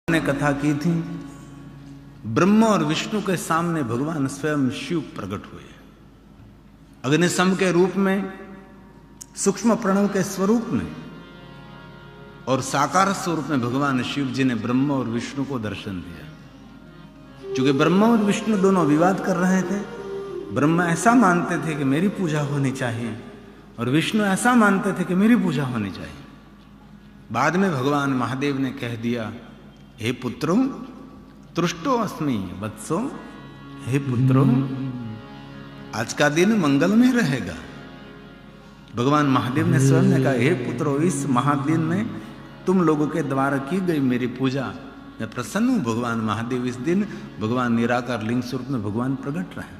ने कथा की थी, ब्रह्मा और विष्णु के सामने भगवान स्वयं शिव प्रकट हुए। अग्निशम के रूप में, सूक्ष्म प्रणव के स्वरूप में और साकार स्वरूप में भगवान शिव जी ने ब्रह्मा और विष्णु को दर्शन दिया। क्योंकि ब्रह्मा और विष्णु दोनों विवाद कर रहे थे। ब्रह्मा ऐसा मानते थे कि मेरी पूजा होनी चाहिए और विष्णु ऐसा मानते थे कि मेरी पूजा होनी चाहिए। बाद में भगवान महादेव ने कह दिया, हे पुत्रो तुष्टो अस्मि वत्सो, हे पुत्रो आज का दिन मंगल में रहेगा। भगवान महादेव ने स्वयं ने कहा, हे पुत्रो इस महादिन में तुम लोगों के द्वारा की गई मेरी पूजा मैं प्रसन्न हूं। भगवान महादेव इस दिन भगवान निराकार लिंग स्वरूप में भगवान प्रकट रहे।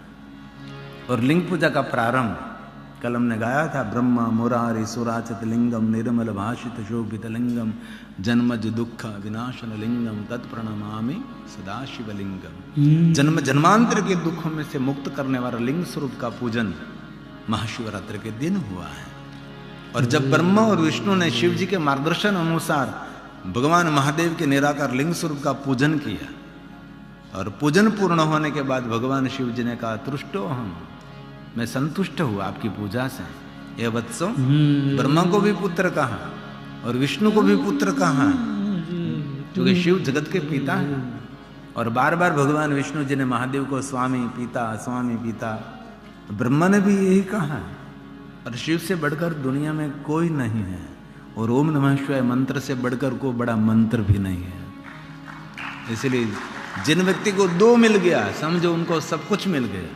और लिंग पूजा का प्रारंभ कल हमने गाया था, ब्रह्मा मुरारी सुराचित लिंगम निर्मल भाषित शोभित लिंगम जन्मज दुख विनाशन लिंगम तत्प्रणमामि सदाशिव लिंगम। जन्म जन्मांतर के दुखों में से मुक्त करने वाला लिंग स्वरूप का पूजन महाशिवरात्रि के दिन हुआ है। और जब ब्रह्मा और विष्णु ने शिव जी के मार्गदर्शन अनुसार भगवान महादेव के निराकार लिंग स्वरूप का पूजन किया और पूजन पूर्ण होने के बाद भगवान शिव जी ने कहा, तुष्टो हम, मैं संतुष्ट हूं आपकी पूजा से। ये वत्सो, ब्रह्मा को भी पुत्र कहा और विष्णु को भी पुत्र कहा, क्योंकि शिव जगत के पिता हैं। और बार बार भगवान विष्णु जी ने महादेव को स्वामी पिता स्वामी पिता, ब्रह्मा ने भी यही कहा। और शिव से बढ़कर दुनिया में कोई नहीं है और ओम नमः शिवाय मंत्र से बढ़कर कोई बड़ा मंत्र भी नहीं है। इसलिए जिन व्यक्ति को दो मिल गया समझो उनको सब कुछ मिल गया।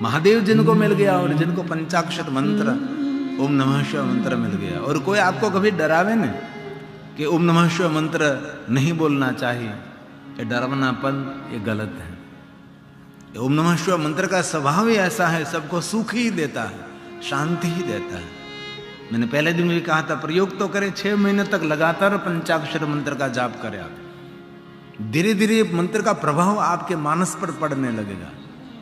महादेव जिनको मिल गया और जिनको पंचाक्षर मंत्र ओम नमः शिवाय मंत्र मिल गया। और कोई आपको कभी डरावे नहीं कि ओम नमः शिवाय मंत्र नहीं बोलना चाहिए, ये डरावनापन ये गलत है। ओम नमः शिवाय मंत्र का स्वभाव ही ऐसा है, सबको सुख ही देता है, शांति ही देता है। मैंने पहले दिन भी कहा था, प्रयोग तो करें 6 महीने तक लगातार पंचाक्षर मंत्र का जाप करें आप। धीरे धीरे मंत्र का प्रभाव आपके मानस पर पड़ने लगेगा,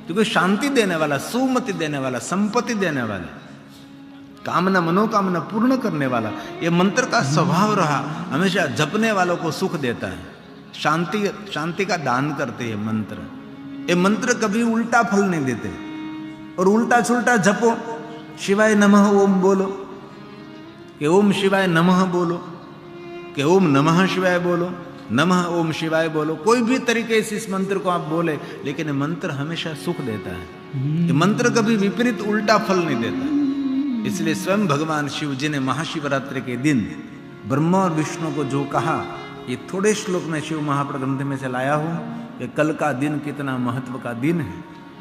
क्योंकि शांति देने वाला, सुमति देने वाला, संपत्ति देने वाला, कामना मनोकामना पूर्ण करने वाला ये मंत्र का स्वभाव रहा। हमेशा जपने वालों को सुख देता है, शांति का दान करते हैं मंत्र। ये मंत्र कभी उल्टा फल नहीं देते। और उल्टा सुल्टा जपो, शिवाय नमः ओम बोलो कि ओम शिवाय नमः बोलो कि ओम नमः शिवाय बोलो, नमः ओम शिवाय बोलो, कोई भी तरीके से इस मंत्र को आप बोले, लेकिन ये मंत्र हमेशा सुख देता है। ये मंत्र कभी विपरीत उल्टा फल नहीं देता। इसलिए स्वयं भगवान शिव जी ने महाशिवरात्रि के दिन ब्रह्मा और विष्णु को जो कहा, ये थोड़े श्लोक में शिव महाप्रग्रंथ में से लाया हूं कि कल का दिन कितना महत्व का दिन है।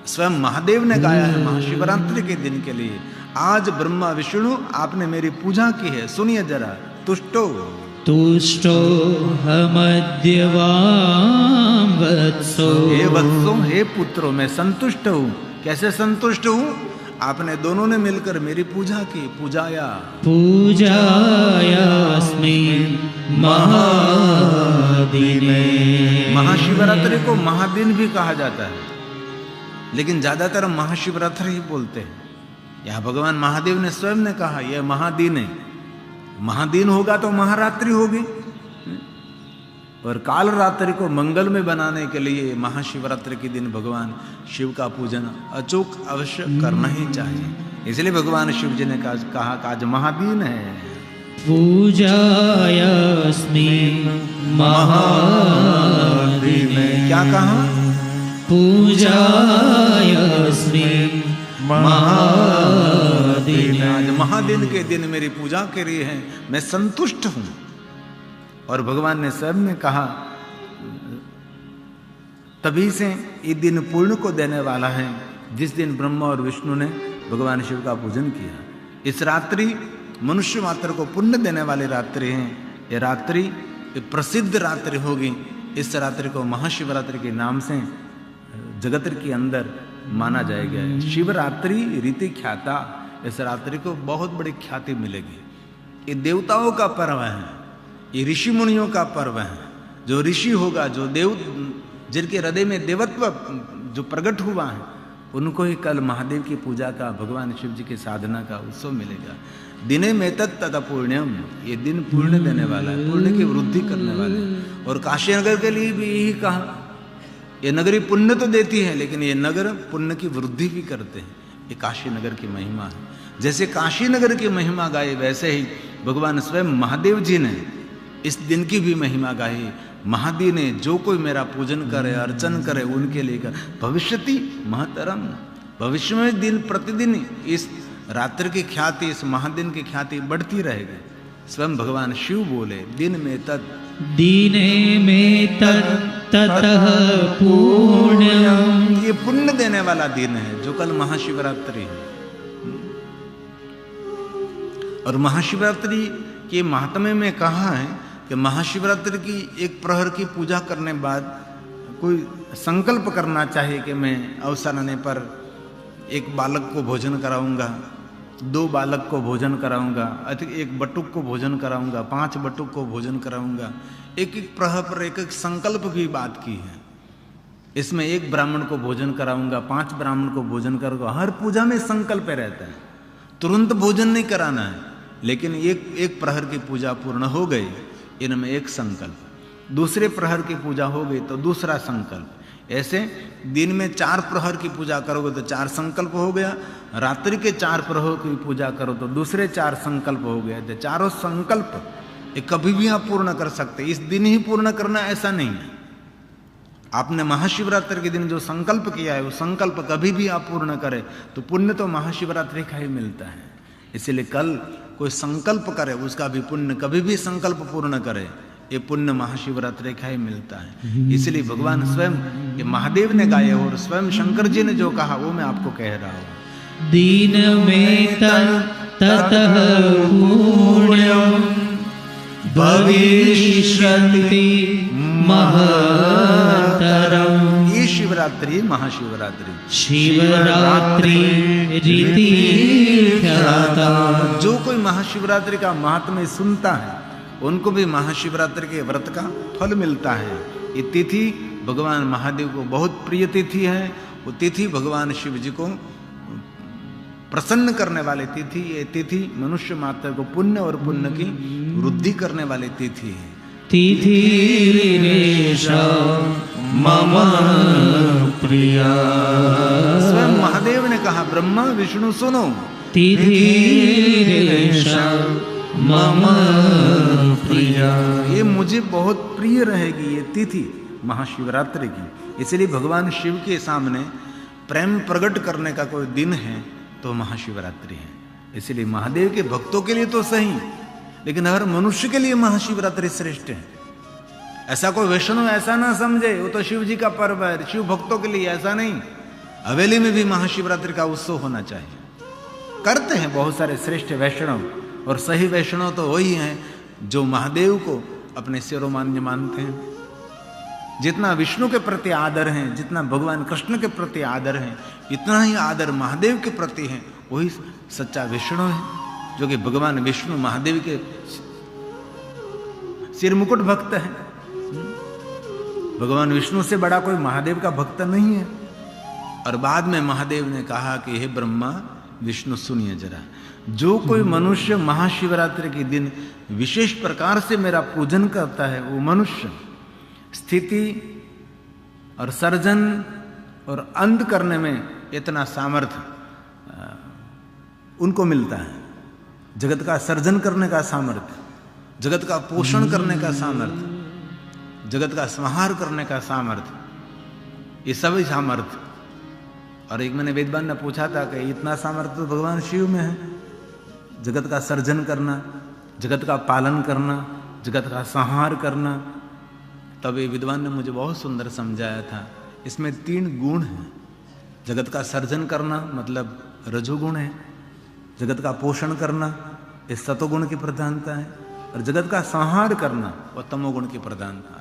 स्वयं महादेव ने गाया है महाशिवरात्रि के दिन के लिए, आज ब्रह्मा विष्णु आपने मेरी पूजा की है, सुनिए जरा। तुष्टो तुष्टो हमद्यवां वत्सो, हे वत्सो हे पुत्रो मैं संतुष्ट हूँ। कैसे संतुष्ट हूँ? आपने दोनों ने मिलकर मेरी पूजा की, पूजाया पूजायास्मि महादिने। महाशिवरात्रि को महादिन भी कहा जाता है, लेकिन ज्यादातर महाशिवरात्रि ही बोलते हैं। यह भगवान महादेव ने स्वयं ने कहा यह महादिन है। महादिन होगा तो महारात्रि होगी। और काल रात्रि को मंगल में बनाने के लिए महाशिवरात्रि के दिन भगवान शिव का पूजन अचूक अवश्य करना ही चाहिए। इसलिए भगवान शिव जी ने कहा कि आज महादिन है। पूजायास्मि महादिने, क्या कहा? पूजायास्मि महादिने। आज महादिन के दिन मेरी पूजा के लिए है, मैं संतुष्ट हूं। और भगवान ने स्वयं ने कहा, तभी से ये दिन पूर्ण को देने वाला है जिस दिन ब्रह्मा और विष्णु ने भगवान शिव का पूजन किया। इस रात्रि मनुष्य मात्र को पुण्य देने वाली रात्रि है। ये रात्रि ये प्रसिद्ध रात्रि होगी। इस रात्रि को महाशिवरात्रि के नाम से जगत के अंदर माना जाएगा। शिवरात्रि रीति ख्याता, इस रात्रि को बहुत बड़ी ख्याति मिलेगी। ये देवताओं का पर्व है, ये ऋषि मुनियों का पर्व है। जो ऋषि होगा, जो देव, जिनके हृदय में देवत्व जो प्रकट हुआ है, उनको ही कल महादेव की पूजा का, भगवान शिव जी की साधना का उत्सव मिलेगा। दिने में तत् पुण्यम, ये दिन पुण्य देने वाला है, पुण्य की वृद्धि करने वाला है। और काशी नगर के लिए भी यही कहा, ये नगरी पुण्य तो देती है लेकिन ये नगर पुण्य की वृद्धि भी करते हैं। ये काशी नगर की महिमा है। जैसे काशी नगर की महिमा गाई, वैसे ही भगवान स्वयं महादेव जी ने इस दिन की भी महिमा गाई। महादेव ने जो कोई मेरा पूजन करे, अर्चन करे, उनके लिए कर भविष्यति महतरम, भविष्य में दिन प्रतिदिन इस रात्रि की ख्याति, इस महादिन की ख्याति बढ़ती रहेगी। स्वयं भगवान शिव बोले, दिन में दीने में ततः पुण्यम, ये पुण्य देने वाला दिन है जो कल महाशिवरात्रि है। और महाशिवरात्रि के महात्म्य में कहा है कि महाशिवरात्रि की एक प्रहर की पूजा करने बाद कोई संकल्प करना चाहिए कि मैं अवसर आने पर एक बालक को भोजन कराऊंगा, 2 बालक को भोजन कराऊंगा, एक बटुक को भोजन कराऊंगा, 5 बटुक को भोजन कराऊंगा। एक एक प्रहर पर एक एक संकल्प की बात की है। इसमें 1 ब्राह्मण को भोजन कराऊंगा, 5 ब्राह्मण को भोजन करूंगा। हर पूजा में संकल्प रहता है, तुरंत भोजन नहीं कराना है, लेकिन एक प्रहर की पूजा पूर्ण हो गई, इनमें एक संकल्प, दूसरे प्रहर की पूजा हो गई तो दूसरा संकल्प। ऐसे दिन में 4 प्रहर की पूजा करोगे तो 4 संकल्प हो गया, रात्रि के 4 प्रहर की पूजा करो तो दूसरे 4 संकल्प हो गए। तो चारों संकल्प ये कभी भी आप पूर्ण कर सकते, इस दिन ही पूर्ण करना ऐसा नहीं है। आपने महाशिवरात्रि के दिन जो संकल्प किया है वो संकल्प कभी भी आप पूर्ण करें तो पुण्य तो महाशिवरात्रि का ही मिलता है। इसलिए कल कोई संकल्प करे उसका भी पुण्य, कभी भी संकल्प पूर्ण करे ये पुण्य महाशिवरात्रि का ही मिलता है। इसलिए भगवान स्वयं ये महादेव ने गाए और स्वयं शंकर जी ने जो कहा वो मैं आपको कह रहा हूँ। दीन में ततः पुण्यम भविष्यति महतरम। ये शिवरात्रि महाशिवरात्रि, शिवरात्रि रीति ख्याता। जो कोई महाशिवरात्रि का महात्म्य सुनता है उनको भी महाशिवरात्रि के व्रत का फल मिलता है। ये तिथि भगवान महादेव को बहुत प्रिय तिथि है। वो तिथि भगवान शिव जी को प्रसन्न करने वाली तिथि। ये तिथि मनुष्य मात्र को पुण्य और पुण्य की वृद्धि करने वाली तिथि है। तिथि मम प्रिया। स्वयं महादेव ने कहा, ब्रह्मा विष्णु सुनो, तिथि मम प्रिया। ये मुझे बहुत प्रिय रहेगी ये तिथि महाशिवरात्रि की। इसलिए भगवान शिव के सामने प्रेम प्रकट करने का कोई दिन है तो महाशिवरात्रि है। इसलिए महादेव के भक्तों के लिए तो सही, लेकिन हर मनुष्य के लिए महाशिवरात्रि श्रेष्ठ है। ऐसा कोई वैष्णव ऐसा ना समझे वो तो शिव जी का पर्व है, शिव भक्तों के लिए ऐसा नहीं। हवेली में भी महाशिवरात्रि का उत्सव होना चाहिए। करते हैं बहुत सारे श्रेष्ठ वैष्णव, और सही वैष्णव तो वही हैं जो महादेव को अपने शिरोमान्य मानते हैं। जितना विष्णु के प्रति आदर है, जितना भगवान कृष्ण के प्रति आदर है, इतना ही आदर महादेव के प्रति है। वही सच्चा विष्णु है, जो कि भगवान विष्णु महादेव के सिर मुकुट भक्त है। भगवान विष्णु से बड़ा कोई महादेव का भक्त नहीं है। और बाद में महादेव ने कहा कि हे ब्रह्मा विष्णु सुनिए जरा, जो कोई मनुष्य महाशिवरात्रि के दिन विशेष प्रकार से मेरा पूजन करता है वो मनुष्य स्थिति और सर्जन और अंत करने में इतना सामर्थ्य उनको मिलता है। जगत का सर्जन करने का सामर्थ्य, जगत का पोषण करने का सामर्थ्य, जगत का संहार करने का सामर्थ्य, ये सभी सामर्थ्य। और एक मैंने वेदवान ने पूछा था कि इतना सामर्थ्य तो भगवान शिव में है, जगत का सर्जन करना, जगत का पालन करना, जगत का संहार करना। तब ये विद्वान ने मुझे बहुत सुंदर समझाया था, इसमें 3 गुण हैं। जगत का सर्जन करना मतलब रजोगुण है, जगत का पोषण करना ये सतोगुण की प्रधानता है, और जगत का संहार करना वो तमोगुण की प्रधानता है।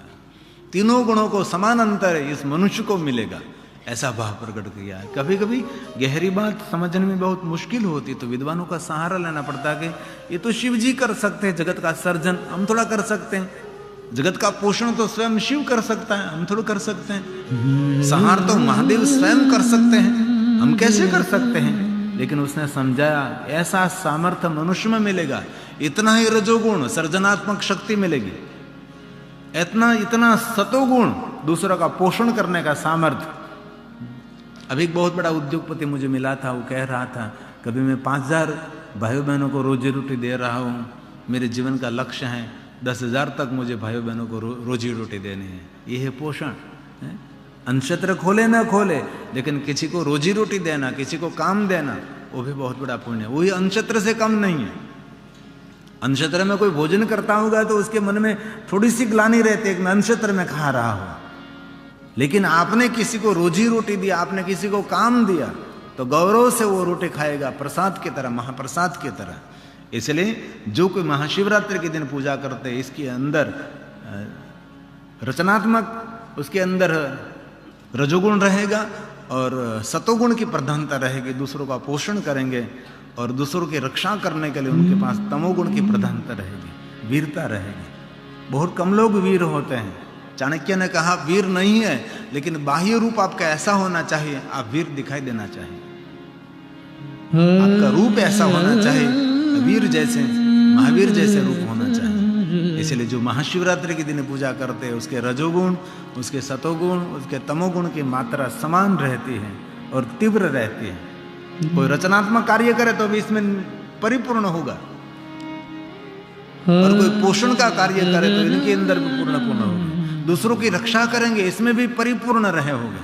तीनों गुणों को समान अंतर इस मनुष्य को मिलेगा, ऐसा भाव प्रकट किया है। कभी कभी गहरी बात समझने में बहुत मुश्किल होती तो विद्वानों का सहारा लेना पड़ता है कि ये तो शिव जी कर सकते हैं, जगत का सर्जन हम थोड़ा कर सकते हैं, जगत का पोषण तो स्वयं शिव कर सकता है, हम थोड़ा कर सकते हैं, संहार तो महादेव स्वयं कर सकते हैं। हम कैसे कर सकते हैं? लेकिन उसने समझाया ऐसा सामर्थ्य मनुष्य में मिलेगा, इतना ही रजोगुण सर्जनात्मक शक्ति मिलेगी, इतना सतोगुण दूसरों का पोषण करने का सामर्थ्य। अभी एक बहुत बड़ा उद्योगपति मुझे मिला था, वो कह रहा था कभी मैं 5000 भाई बहनों को रोजी रोटी दे रहा हूँ, मेरे जीवन का लक्ष्य है 10,000 तक मुझे भाई बहनों को रोजी रोटी देनी है। ये है पोषण। अन्नक्षेत्र खोले ना खोले, लेकिन किसी को रोजी रोटी देना, किसी को काम देना, वो भी बहुत बड़ा पुण्य है। वही अन्नक्षेत्र से कम नहीं है। अन्नक्षेत्र में कोई भोजन करता होगा तो उसके मन में थोड़ी सी ग्लानि रहती है कि मैं अन्नक्षेत्र में खा रहा हूं, लेकिन आपने किसी को रोजी रोटी दिया, आपने किसी को काम दिया, तो गौरव से वो रोटी खाएगा, प्रसाद की तरह, महाप्रसाद की तरह। इसलिए जो कोई महाशिवरात्रि के दिन पूजा करते हैं, इसके अंदर रचनात्मक, उसके अंदर रजोगुण रहेगा और सतोगुण की प्रधानता रहेगी। दूसरों का पोषण करेंगे और दूसरों की रक्षा करने के लिए उनके पास तमोगुण की प्रधानता रहेगी, वीरता रहेगी। बहुत कम लोग वीर होते हैं। चाणक्य ने कहा वीर नहीं है, लेकिन बाह्य रूप आपका ऐसा होना चाहिए, आप वीर दिखाई देना चाहिए। आपका रूप ऐसा होना चाहिए, वीर जैसे, महावीर जैसे रूप होना चाहिए। इसलिए जो महाशिवरात्रि के दिन पूजा करते हैं, उसके रजोगुण, उसके सतोगुण, उसके तमोगुण की मात्रा समान रहती है और तीव्र रहती है। कोई रचनात्मक कार्य करे तो भी इसमें परिपूर्ण होगा, और कोई पोषण का कार्य करे तो इनके अंदर भी पूर्ण होगा। दूसरों की रक्षा करेंगे, इसमें भी परिपूर्ण रहे होगा।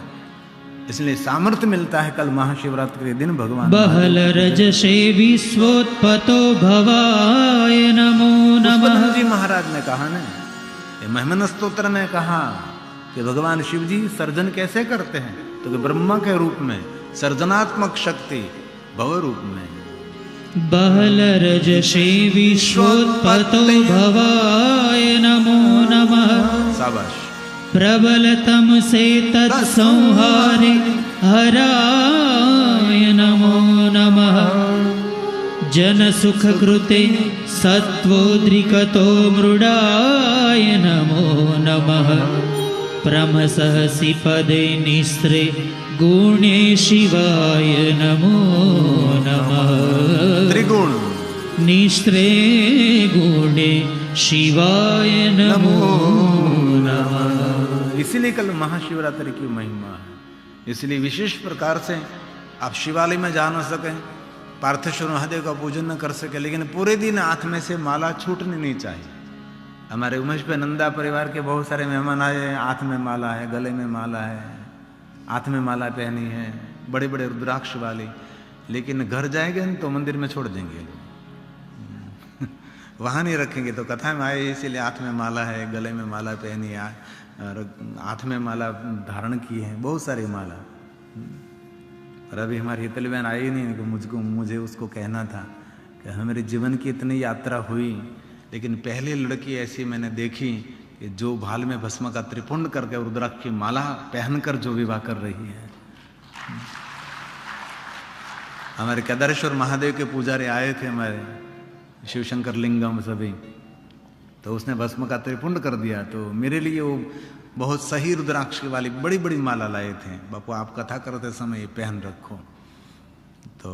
इसलिए सामर्थ्य मिलता है कल महाशिवरात्रि के दिन भगवान। बहल रजसे विश्वोत्पतो भवाय नमो नमः। जी महाराज ने कहा ना, महिमन स्तोत्र में कहा कि भगवान शिव जी सर्जन कैसे करते हैं, तो कि ब्रह्मा के रूप में, सर्जनात्मक शक्ति भव रूप में। बहल रजसे विश्वोत्पतो भवाय नमो नमः। शाबाश। प्रबलतम से तत्संहारे हराय नमो नमः। जन सुख कृते सत्वोद्रिकतो मृडाय नमो नमः। प्रमसहसि पदे निस्त्रे गुणे शिवाय नमो नमः। त्रिगुण निस्त्रे गुणे शिवाय नमो नमः। इसीलिए कल महाशिवरात्रि की महिमा है। इसलिए विशेष प्रकार से आप शिवालय में जा न सकें, पार्थेश्वर महादेव का पूजन न कर सके, लेकिन पूरे दिन हाथ में से माला छूटनी नहीं चाहिए। हमारे उमेश पे नंदा परिवार के बहुत सारे मेहमान आए, हाथ में माला है, गले में माला है, हाथ में माला पहनी है, बड़े बड़े रुद्राक्ष वाली, लेकिन घर जाएंगे तो मंदिर में छोड़ देंगे, वहां नहीं रखेंगे। तो कथा में आए इसीलिए हाथ में माला है, गले में माला पहनी है, हाथ में माला धारण की है, बहुत सारी माला। और अभी हमारी हितल बहन आई नहीं कि मुझे उसको कहना था कि हमारे जीवन की इतनी यात्रा हुई, लेकिन पहली लड़की ऐसी मैंने देखी कि जो भाल में भस्म का त्रिपुंड करके रुद्राक्ष की माला पहनकर जो विवाह कर रही है। हमारे केदारेश्वर महादेव के पुजारी आए थे, हमारे शिवशंकर लिंगम सभी, तो उसने भस्म का त्रिपुंड कर दिया। तो मेरे लिए वो बहुत सही रुद्राक्ष की वाली बड़ी बड़ी माला लाए थे। बापू आप कथा करते समय ये पहन रखो। तो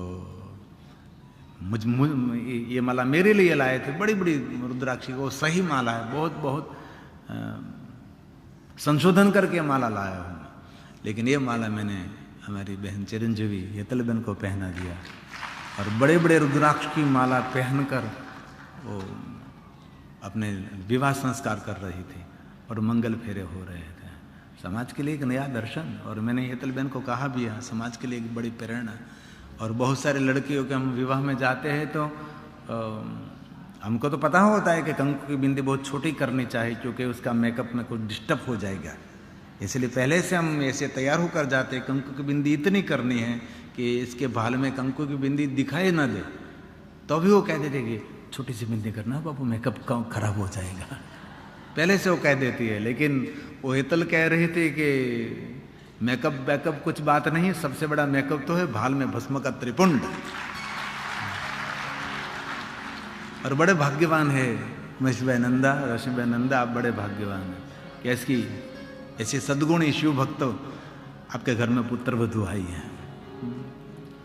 ये माला मेरे लिए लाए थे, बड़ी बड़ी रुद्राक्ष की, वो सही माला है, बहुत बहुत संशोधन करके माला लाया हूँ। लेकिन ये माला मैंने हमारी बहन चिरंजीवी हेतल बहन को पहना दिया, और बड़े बड़े रुद्राक्ष की माला पहनकर वो अपने विवाह संस्कार कर रही थी और मंगल फेरे हो रहे थे। समाज के लिए एक नया दर्शन। और मैंने हेतल बहन को कहा भी है, समाज के लिए एक बड़ी प्रेरणा। और बहुत सारे लड़कियों के हम विवाह में जाते हैं तो हमको तो पता होता है कि कंकु की बिंदी बहुत छोटी करनी चाहिए, क्योंकि उसका मेकअप में कुछ डिस्टर्ब हो जाएगा। इसलिए पहले से हम ऐसे तैयार होकर जाते हैं, कंकु की बिंदी इतनी करनी है कि इसके भाल में कंकु की बिंदी दिखाई ना दे। तो भी वो कह देते कि छोटी सी बिंदी करना बाबू, मेकअप खराब हो जाएगा, पहले से वो कह देती है। लेकिन वो हेतल कह रही थी कि मेकअप बैकअप कुछ बात नहीं, सबसे बड़ा मेकअप तो है भाल में भस्म का त्रिपुंड। और बड़े भाग्यवान है महेश नंदा, रश्मि नंदा, आप बड़े भाग्यवान हैं कि ऐसी सद्गुणी शिव भक्तों आपके घर में पुत्र वधू आई है।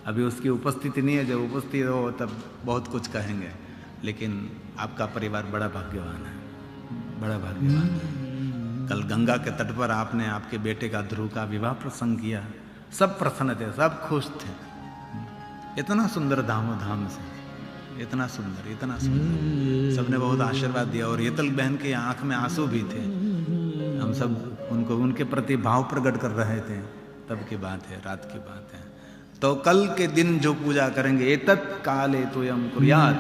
अभी उसकी उपस्थिति नहीं है, जब उपस्थित हो तब बहुत कुछ कहेंगे। लेकिन आपका परिवार बड़ा भाग्यवान है, बड़ा भाग्यवान है। कल गंगा के तट पर आपने आपके बेटे का ध्रुव का विवाह प्रसंग किया, सब प्रसन्न थे, सब खुश थे। इतना सुंदर धाम से, इतना सुंदर, सबने बहुत आशीर्वाद दिया। और येतल बहन के आंख में आंसू भी थे। हम सब उनको उनके प्रति भाव प्रकट कर रहे थे। तब की बात है, रात की बात है। तो कल के दिन जो पूजा करेंगे, एतत् काले तुयं कुर्यात्,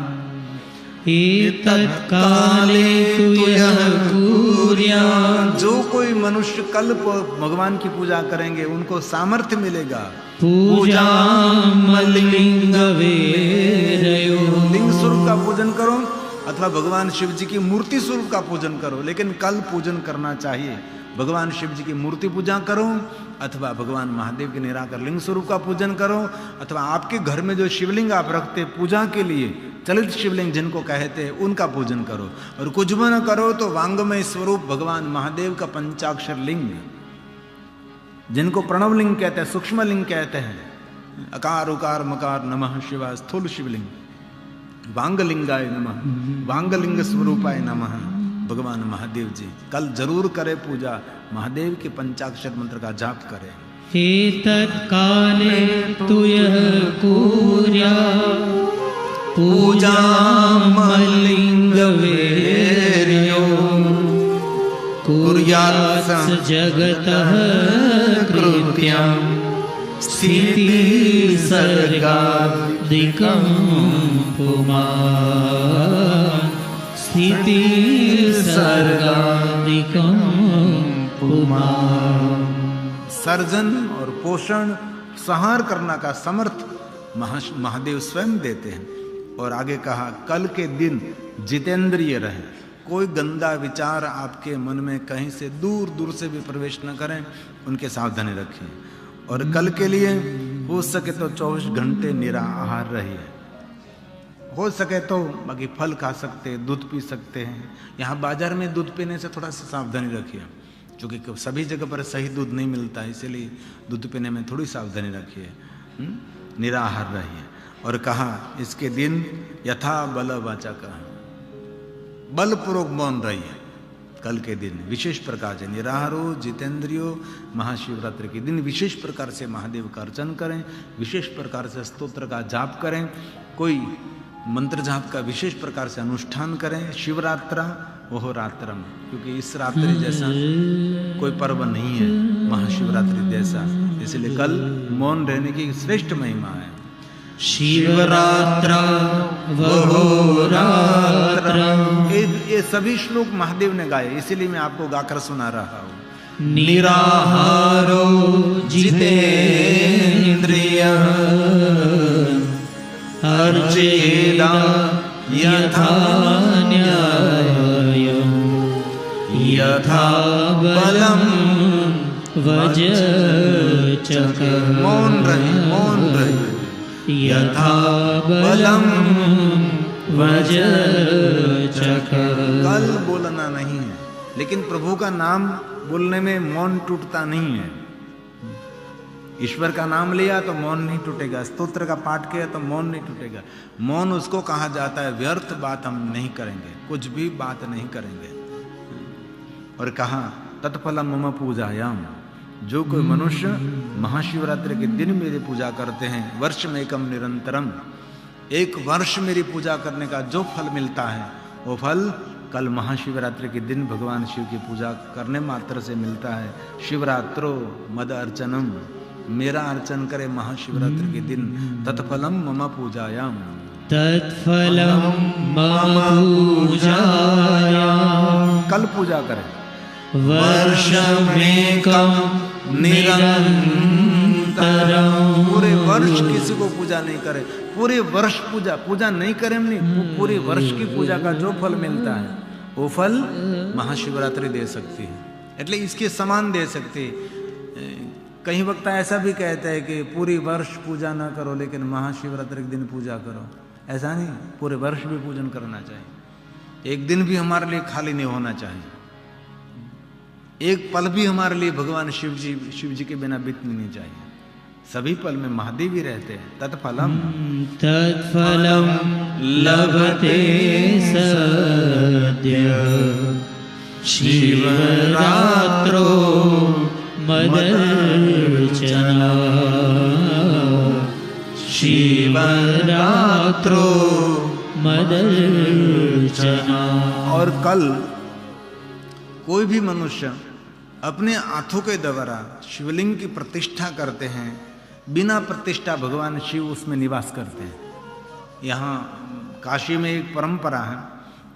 एतत् काले तुयः कुर्यात्, जो कोई मनुष्य कल भगवान की पूजा करेंगे उनको सामर्थ्य मिलेगा। पूजां लिंग वेरयो, लिंग स्वरूप का पूजन करो अथवा भगवान शिव जी की मूर्ति स्वरूप का पूजन करो, लेकिन कल पूजन करना चाहिए। भगवान शिव जी की मूर्ति पूजा करो अथवा भगवान महादेव के निराकार लिंग स्वरूप का पूजन करो, अथवा आपके घर में जो शिवलिंग आप रखते पूजा के लिए, चलित शिवलिंग जिनको कहते हैं, उनका पूजन करो। और कुछ भी न करो तो वांगमय स्वरूप भगवान महादेव का पंचाक्षर लिंग, जिनको प्रणव लिंग कहते हैं, सूक्ष्म लिंग कहते हैं, अकार उकार मकार नमः शिवाय स्थूल शिवलिंग, वांगलिंगाय नमः, वांगलिंग स्वरूपाय नमः, भगवान महादेव जी। कल जरूर करें पूजा, महादेव के पंचाक्षर मंत्र का जाप करें। एतत् काले तुयः कुर्यात्, पूजां लिंग वेरयो, कुर्यात् जगतः कृत्यं स्थिति सर्गादिकं पुमान्, स्थिति सर्गादिकं पुमान्। सर्जन और पोषण, संहार करना का समर्थ महादेव स्वयं देते हैं। और आगे कहा, कल के दिन जितेंद्रिय रहे, कोई गंदा विचार आपके मन में कहीं से दूर दूर से भी प्रवेश न करें, उनके सावधानी रखें। और कल के लिए हो सके तो 24 घंटे निराहार रहिए, हो सके तो बाकी फल खा सकते हैं, दूध पी सकते हैं। यहाँ बाजार में दूध पीने से थोड़ा सा सावधानी रखिए, क्योंकि सभी जगह पर सही दूध नहीं मिलता है, इसलिए दूध पीने में थोड़ी सावधानी रखिए, निराहार रहिए। और कहा, इसके दिन यथा बल वाचा कहा, बलपूर्वक मौन रहिए। कल के दिन विशेष प्रकार से निराहारो जितेंद्रियो, महाशिवरात्रि के दिन विशेष प्रकार से महादेव का अर्चन करें, विशेष प्रकार से स्तोत्र का जाप करें, कोई मंत्र जाप का विशेष प्रकार से अनुष्ठान करें। शिवरात्रा वह रात्रम, क्योंकि इस रात्रि जैसा कोई पर्व नहीं है महाशिवरात्रि जैसा, इसलिए कल मौन रहने की श्रेष्ठ महिमा है। शिवरात्रा वहोरात्रम, ये सभी श्लोक महादेव ने गाए, इसीलिए मैं आपको गाकर सुना रहा हूँ। निराहारो जितेन्द्रियः अर्चेदा यथा न्यायं, यथा बलं वज्रचक, मौन रहे, मौन रहे, यथा बलं वज्रचक। कल बोलना नहीं है, लेकिन प्रभु का नाम बोलने में मौन टूटता नहीं है। ईश्वर का नाम लिया तो मौन नहीं टूटेगा, स्तोत्र का पाठ किया तो मौन नहीं टूटेगा। मौन उसको कहा जाता है व्यर्थ बात हम नहीं करेंगे, कुछ भी बात नहीं करेंगे। और कहा, तत्फलम मम पूजायाम, जो कोई मनुष्य महाशिवरात्रि के दिन मेरी पूजा करते हैं, वर्ष में एकम निरंतरम, एक वर्ष मेरी पूजा करने का जो फल मिलता है, वो फल कल महाशिवरात्रि के दिन भगवान शिव की पूजा करने मात्र से मिलता है। शिवरात्रो मद अर्चनम, मेरा अर्चन करे महाशिवरात्रि के दिन, तत्फलम मम पूजायाम, तत्फलम मम पूजायाम, कल पूजा करें। वर्षमेकं निरंतरं, पूरे वर्ष किसी को पूजा नहीं करे, पूरे वर्ष पूजा नहीं करें, नहीं पूरे वर्ष की पूजा का जो फल मिलता है वो फल महाशिवरात्रि दे सकती है, એટલે इसके समान दे सकती है। कई वक्त ऐसा भी कहते हैं कि पूरी वर्ष पूजा ना करो लेकिन महाशिवरात्रि के दिन पूजा करो, ऐसा नहीं, पूरे वर्ष भी पूजन करना चाहिए। एक दिन भी हमारे लिए खाली नहीं होना चाहिए, एक पल भी हमारे लिए भगवान शिव जी के बिना बीतनी नहीं चाहिए। सभी पल में महादेव ही रहते हैं। तत्फलम तत्फलम लभते सद्य शिवरात्रो मदर्चना शिवरात्रो मदर्चना। और कल कोई भी मनुष्य अपने हाथों के द्वारा शिवलिंग की प्रतिष्ठा करते हैं, बिना प्रतिष्ठा भगवान शिव उसमें निवास करते हैं। यहाँ काशी में एक परंपरा है,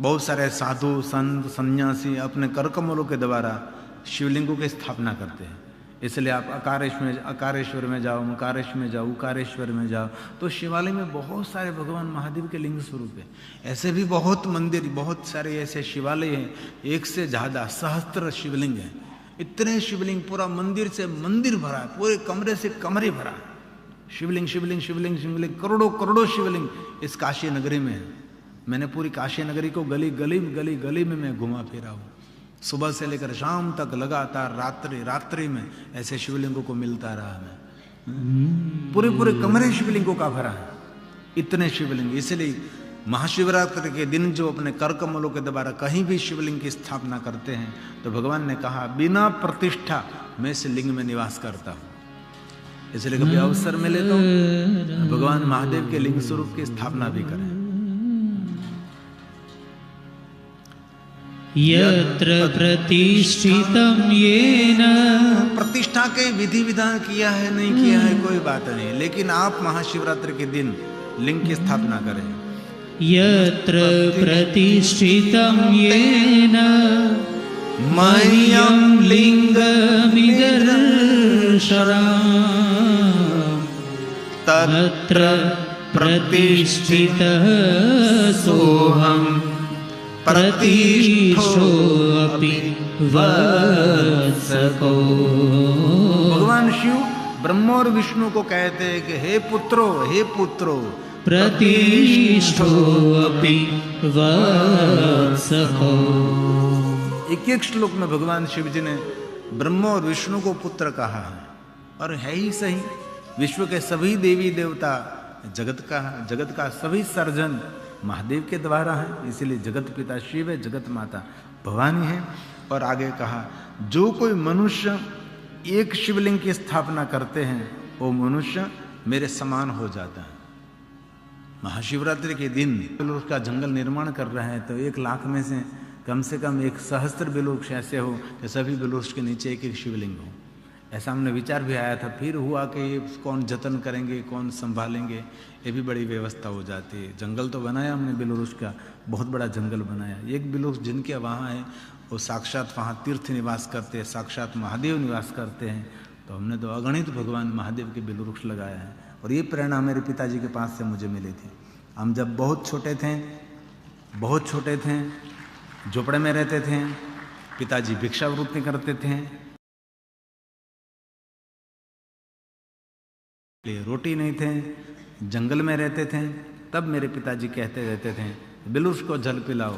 बहुत सारे साधु संत सन्यासी अपने करकमलों के द्वारा शिवलिंगों की स्थापना करते हैं। इसलिए आप अकारेश्वर में जाओ, मकारेश्वर में जाओ, उकारेश्वर में जाओ, तो शिवालय में बहुत सारे भगवान महादेव के लिंग स्वरूप है। ऐसे भी बहुत मंदिर, बहुत सारे ऐसे शिवालय हैं, एक से ज्यादा सहस्त्र शिवलिंग है। इतने शिवलिंग, पूरा मंदिर से मंदिर भरा है, पूरे कमरे से कमरे भरा है। शिवलिंग शिवलिंग शिवलिंग शिवलिंग, करोड़ों करोड़ों शिवलिंग इस काशी नगरी में है। मैंने पूरी काशी नगरी को गली गली गली गली में मैं घुमा फिरा हूँ। सुबह से लेकर शाम तक लगातार रात्रि में ऐसे शिवलिंगों को मिलता रहा मैं। पूरे पूरे कमरे शिवलिंगों का भरा है, इतने शिवलिंग। इसलिए महाशिवरात्रि के दिन जो अपने कर कमलों के द्वारा कहीं भी शिवलिंग की स्थापना करते हैं, तो भगवान ने कहा बिना प्रतिष्ठा मैं इस लिंग में निवास करता हूं। इसलिए कभी अवसर मिले तो भगवान महादेव के लिंग स्वरूप की स्थापना भी करें। यत्र प्रतिष्ठितं येन, प्रतिष्ठा के विधि विधान किया है नहीं किया है कोई बात नहीं, लेकिन आप महाशिवरात्रि के दिन लिंग की स्थापना करें। यत्र प्रतिष्ठितं येन मह्यं लिङ्गमिदर्शनम् तत्र प्रतिष्ठितः सोऽहम् प्रतिष्ठोऽपि वत्सको। भगवान शिव ब्रह्मा और विष्णु को कहते हैं कि हे पुत्रो प्रतिष्ठोऽपि वत्सको। एक एक श्लोक में भगवान शिव जी ने ब्रह्मा और विष्णु को पुत्र कहा है। और है ही सही, विश्व के सभी देवी देवता, जगत का सभी सर्जन महादेव के द्वारा है। इसीलिए जगत पिता शिव है, जगत माता भवानी है। और आगे कहा जो कोई मनुष्य एक शिवलिंग की स्थापना करते हैं, वो मनुष्य मेरे समान हो जाता है। महाशिवरात्रि के दिन बिलवृक्ष का जंगल निर्माण कर रहे हैं, तो 1 लाख में से कम 1,000 बिलवृक्ष ऐसे हो कि सभी बिलवृक्ष के नीचे एक एक शिवलिंग हो। ऐसा हमने विचार भी आया था, फिर हुआ कि कौन जतन करेंगे, कौन संभालेंगे, ये भी बड़ी व्यवस्था हो जाती है। जंगल तो बनाया हमने बिलवृक्ष का, बहुत बड़ा जंगल बनाया। एक बिलवृक्ष जिनके वहाँ है वो साक्षात वहाँ तीर्थ निवास करते हैं, साक्षात महादेव निवास करते हैं। तो हमने तो अगणित भगवान महादेव के बिलवृक्ष लगाया है। और ये प्रेरणा मेरे पिताजी के पास से मुझे मिली थी। हम जब बहुत छोटे थे, झोपड़े में रहते थे, पिताजी भिक्षावृत्ति करते थे, रोटी नहीं थे, जंगल में रहते थे। तब मेरे पिताजी कहते रहते थे बिलवृक्ष को जल पिलाओ।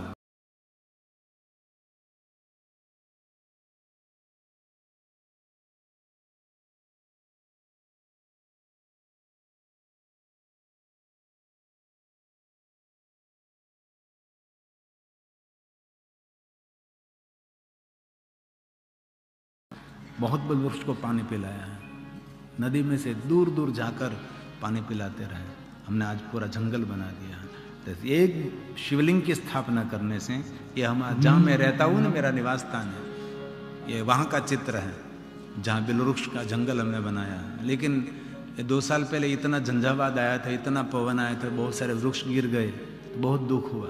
बहुत बिलवृक्ष को पानी पिलाया है, नदी में से दूर दूर जाकर पानी पिलाते रहे। हमने आज पूरा जंगल बना दिया। तो एक शिवलिंग की स्थापना करने से, ये हम जहाँ मैं रहता हूँ ना, मेरा निवास स्थान है, ये वहाँ का चित्र है जहाँ बिलवृक्ष का जंगल हमने बनाया। लेकिन 2 साल पहले इतना झंझावात आया था, इतना पवन आया था, बहुत सारे वृक्ष गिर गए, बहुत दुख हुआ।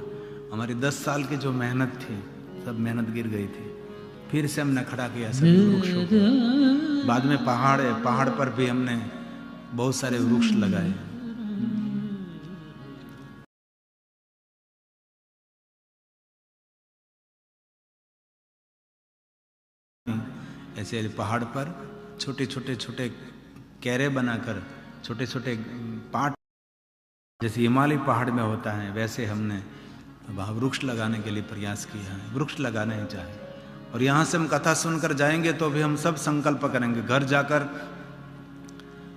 हमारी 10 साल की जो मेहनत थी, सब मेहनत गिर गई थी। फिर से हमने खड़ा किया सभी वृक्षों को। बाद में पहाड़ है, पहाड़ पर भी हमने बहुत सारे वृक्ष लगाए। ऐसे पहाड़ पर छोटे कैरे बनाकर, छोटे पाट, जैसे हिमालय पहाड़ में होता है, वैसे हमने वहाँ वृक्ष लगाने के लिए प्रयास किया है। वृक्ष लगाने ही चाहिए। और यहाँ से हम कथा सुनकर जाएंगे तो भी हम सब संकल्प करेंगे, घर जाकर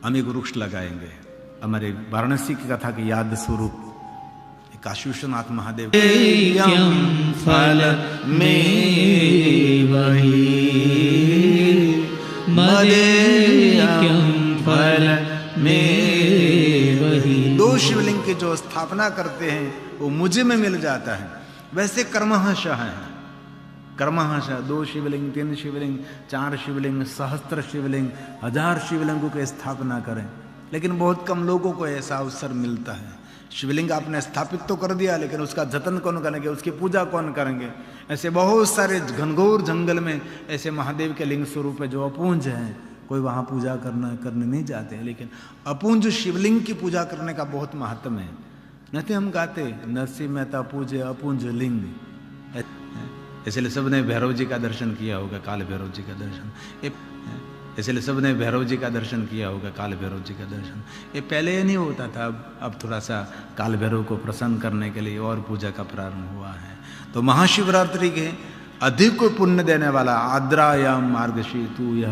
हम एक वृक्ष लगाएंगे हमारे वाराणसी की कथा की याद स्वरूप। काशी विश्वनाथ महादेव फल में वही मदेयम फल में वही। दो शिवलिंग की जो स्थापना करते हैं वो मुझे में मिल जाता है। वैसे कर्मशः है, कर्मशः 2 शिवलिंग 3 शिवलिंग 4 शिवलिंग सहस्त्र शिवलिंग 1000 शिवलिंगों की स्थापना करें, लेकिन बहुत कम लोगों को ऐसा अवसर मिलता है। शिवलिंग आपने स्थापित तो कर दिया, लेकिन उसका जतन कौन करेंगे, उसकी पूजा कौन करेंगे। ऐसे बहुत सारे घनघोर जंगल में ऐसे महादेव के लिंग स्वरूप है जो अपूंज हैं, कोई वहाँ पूजा करने नहीं जाते हैं, लेकिन अपूंज शिवलिंग की पूजा करने का बहुत महत्व है। नहीं हम गाते नरसिंह मेहता पूजे अपूंज लिंग, इसलिए सबने भैरव जी का दर्शन किया होगा, काल भैरव जी का दर्शन। इसलिए सबने भैरव जी का दर्शन किया होगा, काल भैरव जी का दर्शन। ये पहले ये नहीं होता था, अब थोड़ा सा काल भैरव को प्रसन्न करने के लिए और पूजा का प्रारंभ हुआ है। तो महाशिवरात्रि के अधिक को पुण्य देने वाला आद्रायाम मार्गशीर्ष, यह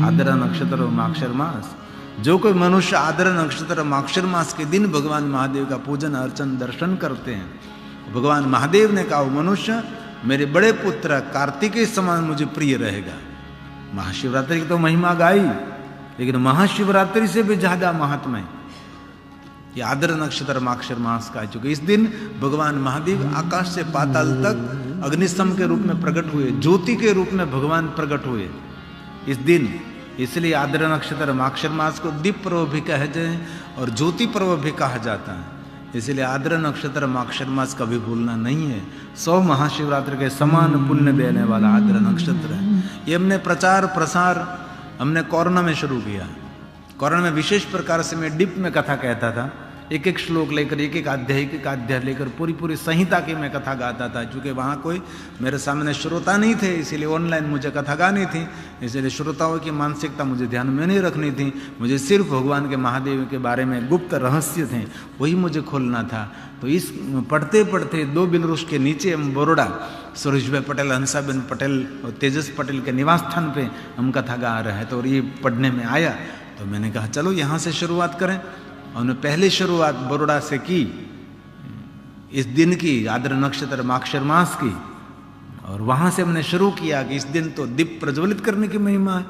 आद्रा नक्षत्र और माक्षर मास, जो कोई मनुष्य आद्रा नक्षत्र माक्षर मास के दिन भगवान महादेव का पूजन अर्चन दर्शन करते हैं, भगवान महादेव ने कहा मनुष्य मेरे बड़े पुत्र कार्तिकेय समान मुझे प्रिय रहेगा। महाशिवरात्रि की तो महिमा गाई, लेकिन महाशिवरात्रि से भी ज्यादा महात्मा है ये आद्र नक्षत्र माक्षर मास का है, क्योंकि इस दिन भगवान महादेव आकाश से पाताल तक अग्निस्तंभ के रूप में प्रकट हुए, ज्योति के रूप में भगवान प्रकट हुए इस दिन। इसलिए आद्र नक्षत्र माक्षर मास को दीप पर्व भी कहा जाए और ज्योति पर्व भी कहा जाता है। इसलिए आद्र नक्षत्र माक्षर मास कभी भूलना नहीं है। 100 महाशिवरात्रि के समान पुण्य देने वाला आद्र नक्षत्र है। ये हमने प्रचार प्रसार हमने कोरोना में शुरू किया। कोरोना में विशेष प्रकार से मैं डिप में कथा कहता था, एक एक श्लोक लेकर एक अध्याय लेकर पूरी संहिता की मैं कथा गाता था, क्योंकि वहाँ कोई मेरे सामने श्रोता नहीं थे, इसीलिए ऑनलाइन मुझे कथा गानी थी। इसलिए श्रोताओं की मानसिकता मुझे ध्यान में नहीं रखनी थी, मुझे सिर्फ भगवान के महादेव के बारे में गुप्त रहस्य थे वही मुझे खोलना था। तो इस पढ़ते पढ़ते 2 बिलरुष के नीचे हम बरोड़ा सुरेश भाई पटेल, हंसाबेन पटेल और तेजस पटेल के निवास स्थान पे हम कथा गा रहे हैं। तो ये पढ़ने में आया तो मैंने कहा चलो यहाँ से शुरुआत करें। उन्होंने पहले शुरुआत बरोड़ा से की, इस दिन की आद्र नक्षत्र माक्षर मास की, और वहां से हमने शुरू किया कि इस दिन तो दीप प्रज्वलित करने की महिमा है।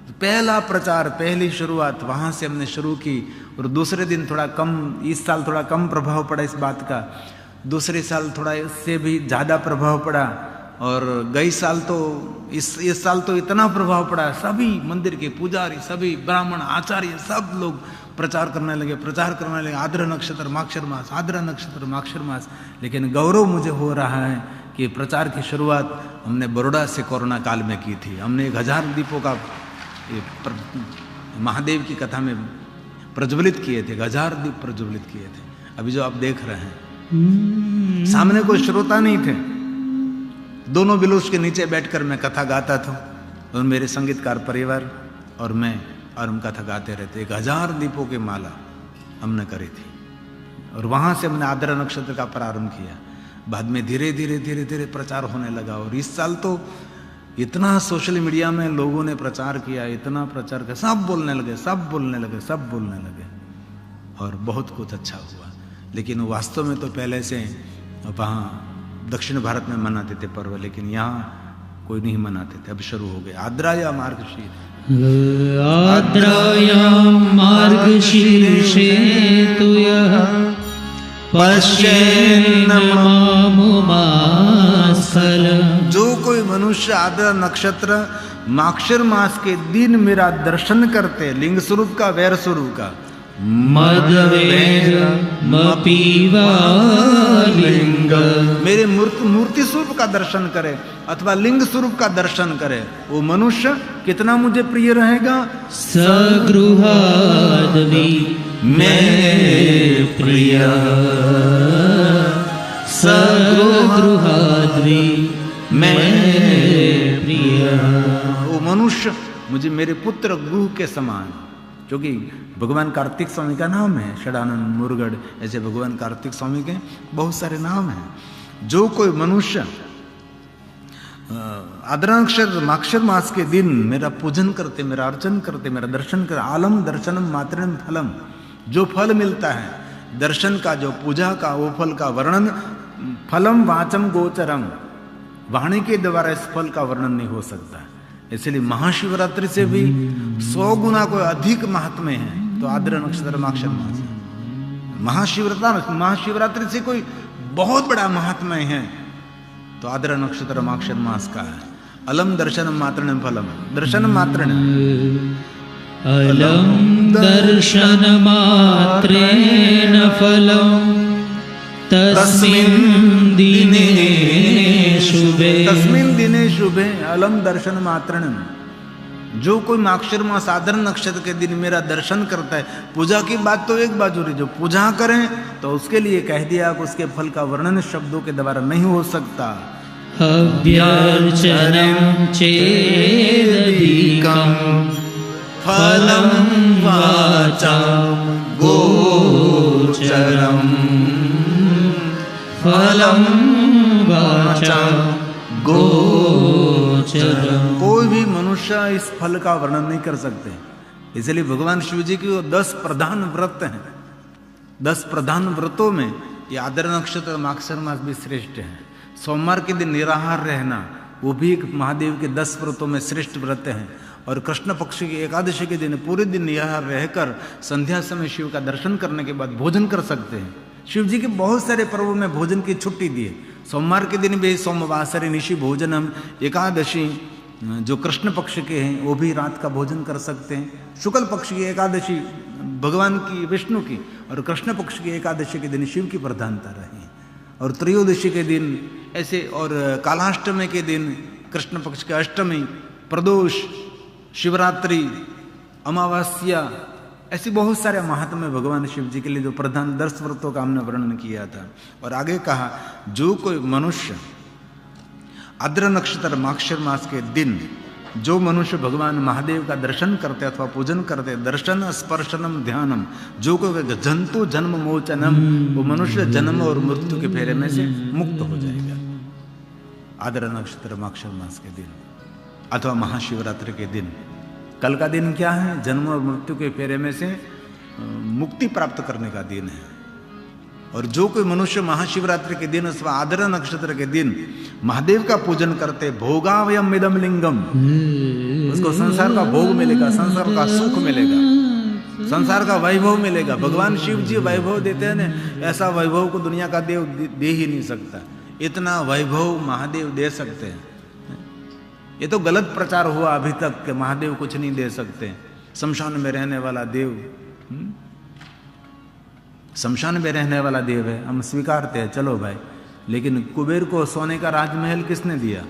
तो पहला प्रचार, पहली शुरुआत वहां से हमने शुरू की। और दूसरे दिन थोड़ा कम, इस साल थोड़ा कम प्रभाव पड़ा इस बात का, दूसरे साल थोड़ा इससे भी ज्यादा प्रभाव पड़ा, और गई साल तो इस साल तो इतना प्रभाव पड़ा, सभी मंदिर के पुजारी, सभी ब्राह्मण आचार्य सब लोग प्रचार करने लगे आद्र नक्षत्र माक्षर मास, आद्र नक्षत्र माक्षर मास। लेकिन गौरव मुझे हो रहा है कि प्रचार की शुरुआत हमने बरोड़ा से कोरोना काल में की थी। हमने 1000 दीपों का महादेव की कथा में प्रज्वलित किए थे, 1000 दीप प्रज्वलित किए थे। अभी जो आप देख रहे हैं सामने कोई श्रोता नहीं थे, दोनों बिलुस के नीचे बैठकर मैं कथा गाता था, और मेरे संगीतकार परिवार और मैं, और हम कथा गाते रहते। 1000 दीपों की माला हमने करी थी, और वहां से हमने आद्र नक्षत्र का प्रारंभ किया। बाद में धीरे धीरे प्रचार होने लगा। और इस साल तो इतना सोशल मीडिया में लोगों ने प्रचार किया, इतना प्रचार किया, सब बोलने लगे, और बहुत कुछ अच्छा हुआ। लेकिन वास्तव में तो पहले से वहाँ दक्षिण भारत में मनाते थे पर्व, लेकिन यहाँ कोई नहीं मनाते थे। अब शुरू हो गए आद्राया मार्गशीर्ष, आद्रायां मार्गशीर्षे तु यः पश्येन्न मामुमासल। जो कोई मनुष्य आद्र नक्षत्र माक्षर मास के दिन मेरा दर्शन करते, लिंग स्वरूप का वैर स्वरूप का, लिंग, मेरे मूर्ति स्वरूप का दर्शन करे अथवा लिंग स्वरूप का दर्शन करे, वो मनुष्य कितना मुझे प्रिय रहेगा। सगृहादवि मैं प्रिय, सगृहादवि मैं प्रिय। वो मनुष्य मुझे मेरे पुत्र गुरु के समान, क्योंकि भगवान कार्तिक स्वामी का नाम है षडानंद मुरगड़, ऐसे भगवान कार्तिक स्वामी के बहुत सारे नाम हैं। जो कोई मनुष्य आद्रा नक्षत्र माक्षर मास के दिन मेरा पूजन करते, मेरा अर्चन करते, मेरा दर्शन कर, आलम दर्शनम मात्रम फलम, जो फल मिलता है दर्शन का, जो पूजा का, वो फल का वर्णन, फलम वाचम गोचरम, वाणी के द्वारा इस फल का वर्णन नहीं हो सकता। इसलिए महाशिवरात्रि से भी 100 गुना कोई अधिक महात्म्य है तो आद्रा नक्षत्र माक्षर मास। महाशिवरात्रि से कोई बहुत बड़ा महात्म्य है तो आद्रा नक्षत्र माक्षर मास का है। अलम दर्शनम मात्रण फलम, दर्शन मात्रण, अलम दर्शन मात्रेण फलम तस्मिन् दिने शुभे, तस्मिन् दिने शुभे अलम दर्शन मात्रण। जो कोई माक्षर मास आद्रा नक्षत्र के दिन मेरा दर्शन करता है, पूजा की बात तो एक बाजू रही, जो पूजा करें तो उसके लिए कह दिया कि उसके फल का वर्णन शब्दों के द्वारा नहीं हो सकता। अभ्यर्चनं चेदधिकं फलं वाचां गोचरम्, फलं वाचां गोचरम्। कोई भी मनुष्य इस फल का वर्णन नहीं कर सकते। इसलिए भगवान शिव जी की 10 प्रधान व्रत हैं। 10 प्रधान व्रतों में ये आद्रा नक्षत्र माक्षर मास भी श्रेष्ठ है। सोमवार के दिन निराहार रहना वो भी एक महादेव के 10 व्रतों में श्रेष्ठ व्रत है। और कृष्ण पक्ष की एकादशी के दिन पूरे दिन निराहार रहकर संध्या समय शिव का दर्शन करने के बाद भोजन कर सकते हैं। शिव जी के बहुत सारे पर्वों में भोजन की छुट्टी दी है। सोमवार के दिन भी सोमवासरे निशि भोजनम, एकादशी जो कृष्ण पक्ष के हैं वो भी रात का भोजन कर सकते हैं। शुक्ल पक्ष की एकादशी भगवान की विष्णु की और कृष्ण पक्ष की एकादशी के दिन शिव की प्रधानता रही। और त्रयोदशी के दिन ऐसे, और कालाष्टमी के दिन कृष्ण पक्ष की अष्टमी, प्रदोष, शिवरात्रि, अमावस्या, ऐसे बहुत सारे महात्म्य भगवान शिव जी के लिए जो प्रधान 10 व्रतों का हमने वर्णन किया था। और आगे कहा जो कोई मनुष्य आद्रा नक्षत्र माक्षर मास के दिन जो मनुष्य भगवान महादेव का दर्शन करते अथवा पूजन करते, दर्शन स्पर्शनम ध्यानम, जो कोई जंतु जन्म मोचनम, वो मनुष्य जन्म और मृत्यु के फेरे में से मुक्त हो जाएगा। आद्रा नक्षत्र माक्षर मास के दिन अथवा महाशिवरात्रि के दिन। कल का दिन क्या है? जन्म और मृत्यु के फेरे में से मुक्ति प्राप्त करने का दिन है। और जो कोई मनुष्य महाशिवरात्रि के दिन अथवा आद्रा नक्षत्र के दिन महादेव का पूजन करते, भोगावयम इदम लिंगम, उसको संसार का भोग मिलेगा, संसार का सुख मिलेगा, संसार का वैभव मिलेगा। भगवान शिव जी वैभव देते हैं ना, ऐसा वैभव को दुनिया का देव दे ही नहीं सकता। इतना वैभव महादेव दे सकते हैं। ये तो गलत प्रचार हुआ अभी तक कि महादेव कुछ नहीं दे सकते। शमशान में रहने वाला देव, शमशान में रहने वाला देव है, हम स्वीकारते हैं, चलो भाई। लेकिन कुबेर को सोने का राजमहल किसने दिया?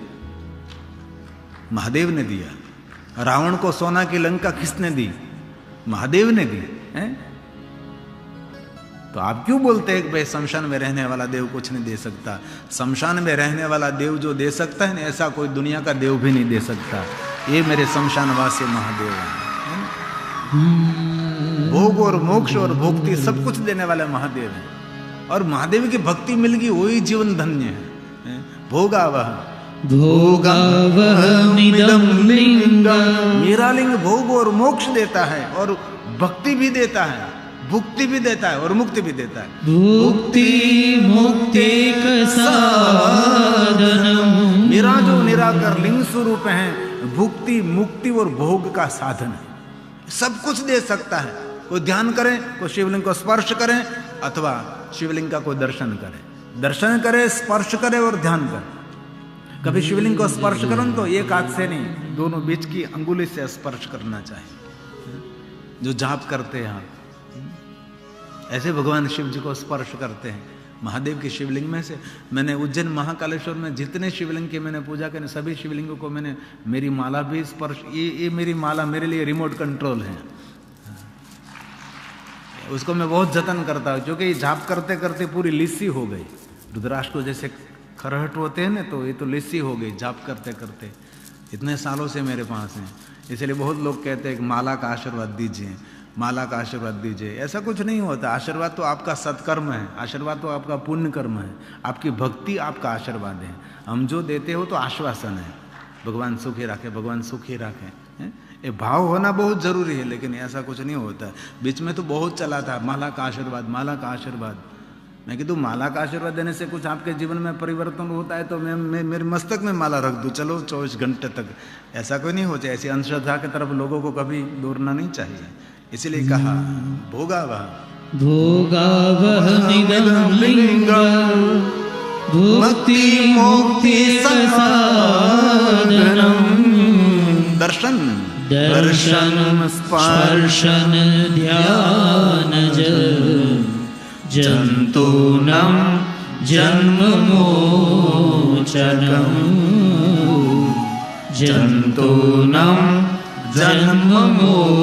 महादेव ने दिया। रावण को सोना की लंका किसने दी? महादेव ने दी है? तो आप क्यों बोलते हैं कि भाई शमशान में रहने वाला देव कुछ नहीं दे सकता? शमशान में रहने वाला देव जो दे सकता है ना, ऐसा कोई दुनिया का देव भी नहीं दे सकता। ये मेरे शमशानवासी महादेव हैं। भोग और मोक्ष और भोक्ति सब कुछ देने वाले महादेव हैं। और महादेव की भक्ति मिल गई वही जीवन धन्य है। भोगावह भोगावहमिदं लिंगम्, मेरा लिंग भोग और मोक्ष देता है और भक्ति भी देता है, भुक्ति भी देता है और मुक्ति भी देता है। भुक्ति मुक्तिक साधनम्, मेरा जो निराकार लिंग स्वरूप है भुक्ति मुक्ति और भोग का साधन है। सब कुछ दे सकता है। कोई ध्यान करे, कोई शिवलिंग को स्पर्श करे अथवा शिवलिंग का कोई दर्शन करे, दर्शन करे, स्पर्श करे और ध्यान करे। कभी शिवलिंग को स्पर्श करो तो एक हाथ से नहीं, दोनों बीच की अंगुली से स्पर्श करना चाहिए। जो जाप करते हैं ऐसे भगवान शिव जी को स्पर्श करते हैं। महादेव के शिवलिंग में से मैंने उज्जैन महाकालेश्वर में जितने शिवलिंग की मैंने पूजा करी, सभी शिवलिंगों को मैंने मेरी माला भी स्पर्श, ये मेरी माला मेरे लिए रिमोट कंट्रोल है। उसको मैं बहुत जतन करता हूँ क्योंकि जाप करते करते पूरी लिस्सी हो गई। रुद्राक्ष को जैसे खरहट होते हैं ना, तो ये तो लिस्सी हो गई जाप करते करते। इतने सालों से मेरे पास हैं, इसलिए बहुत लोग कहते हैं कि माला का आशीर्वाद दीजिए। माला का आशीर्वाद दीजिए, ऐसा कुछ नहीं होता। आशीर्वाद तो आपका सत्कर्म है, आशीर्वाद तो आपका पुण्य कर्म है, आपकी भक्ति आपका आशीर्वाद है। हम जो देते हो तो आश्वासन है, भगवान सुखी रखे, भगवान सुखी रखे, ये भाव होना बहुत जरूरी है, लेकिन ऐसा कुछ नहीं होता। बीच में तो बहुत चला था, माला का आशीर्वाद, माला का आशीर्वाद। मैं कि तू माला का आशीर्वाद देने से कुछ आपके जीवन में परिवर्तन होता है तो मैं मेरे मस्तक में माला रख दूं, चलो 24 घंटे तक, ऐसा कोई नहीं होता। ऐसी अंधश्रद्धा की तरफ लोगों को कभी दौड़ना नहीं चाहिए। इसीलिए कहा भोगावह भोगावहमिदं लिंगं भुक्ति मुक्ति साधनं दर्शन दर्शन स्पर्शन ध्यानज जन्तूनां जन्ममोचनं जन्तूनां जन्ममोचनं।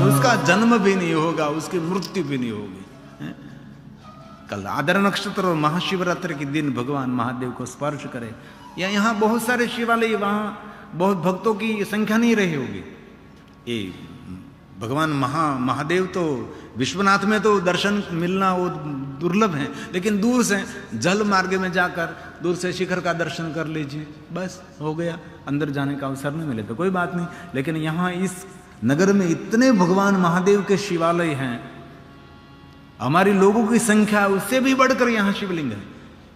उसका जन्म भी नहीं होगा, उसकी मृत्यु भी नहीं होगी। कल आदर नक्षत्र और महाशिवरात्रि के दिन भगवान महादेव को स्पर्श करे, या यहाँ बहुत सारे शिवालय, वहाँ बहुत भक्तों की संख्या नहीं रही होगी। ये भगवान महादेव तो विश्वनाथ में तो दर्शन मिलना वो दुर्लभ है, लेकिन दूर से जल मार्ग में जाकर दूर से शिखर का दर्शन कर लीजिए, बस हो गया। अंदर जाने का अवसर नहीं मिले तो कोई बात नहीं। लेकिन यहाँ इस नगर में इतने भगवान महादेव के शिवालय हैं, हमारी लोगों की संख्या उससे भी बढ़कर यहाँ शिवलिंग है।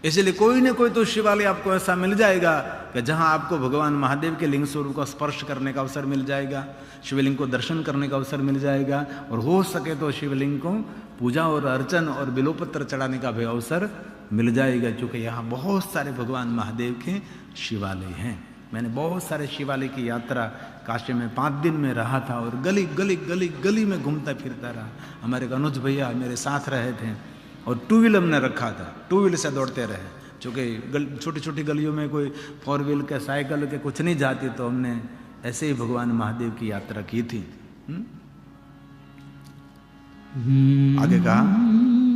इसलिए कोई न कोई तो शिवालय आपको ऐसा मिल जाएगा कि जहां आपको भगवान महादेव के लिंग स्वरूप का स्पर्श करने का अवसर मिल जाएगा, शिवलिंग को दर्शन करने का अवसर मिल जाएगा, और हो सके तो शिवलिंग को पूजा और अर्चन और बिल्वपत्र चढ़ाने का भी अवसर मिल जाएगा, क्योंकि यहाँ बहुत सारे भगवान महादेव के शिवालय हैं। मैंने बहुत सारे शिवालय की यात्रा काशी में 5 दिन में रहा था, और गली गली गली गली में घूमता फिरता रहा। हमारे अनुज भैया मेरे साथ रहे थे, और 2 व्हील हमने रखा था, 2 व्हील से दौड़ते रहे, क्योंकि छोटी छोटी गलियों में कोई 4 व्हील के साइकिल के कुछ नहीं जाती, तो हमने ऐसे ही भगवान महादेव की यात्रा की थी। आगे कहा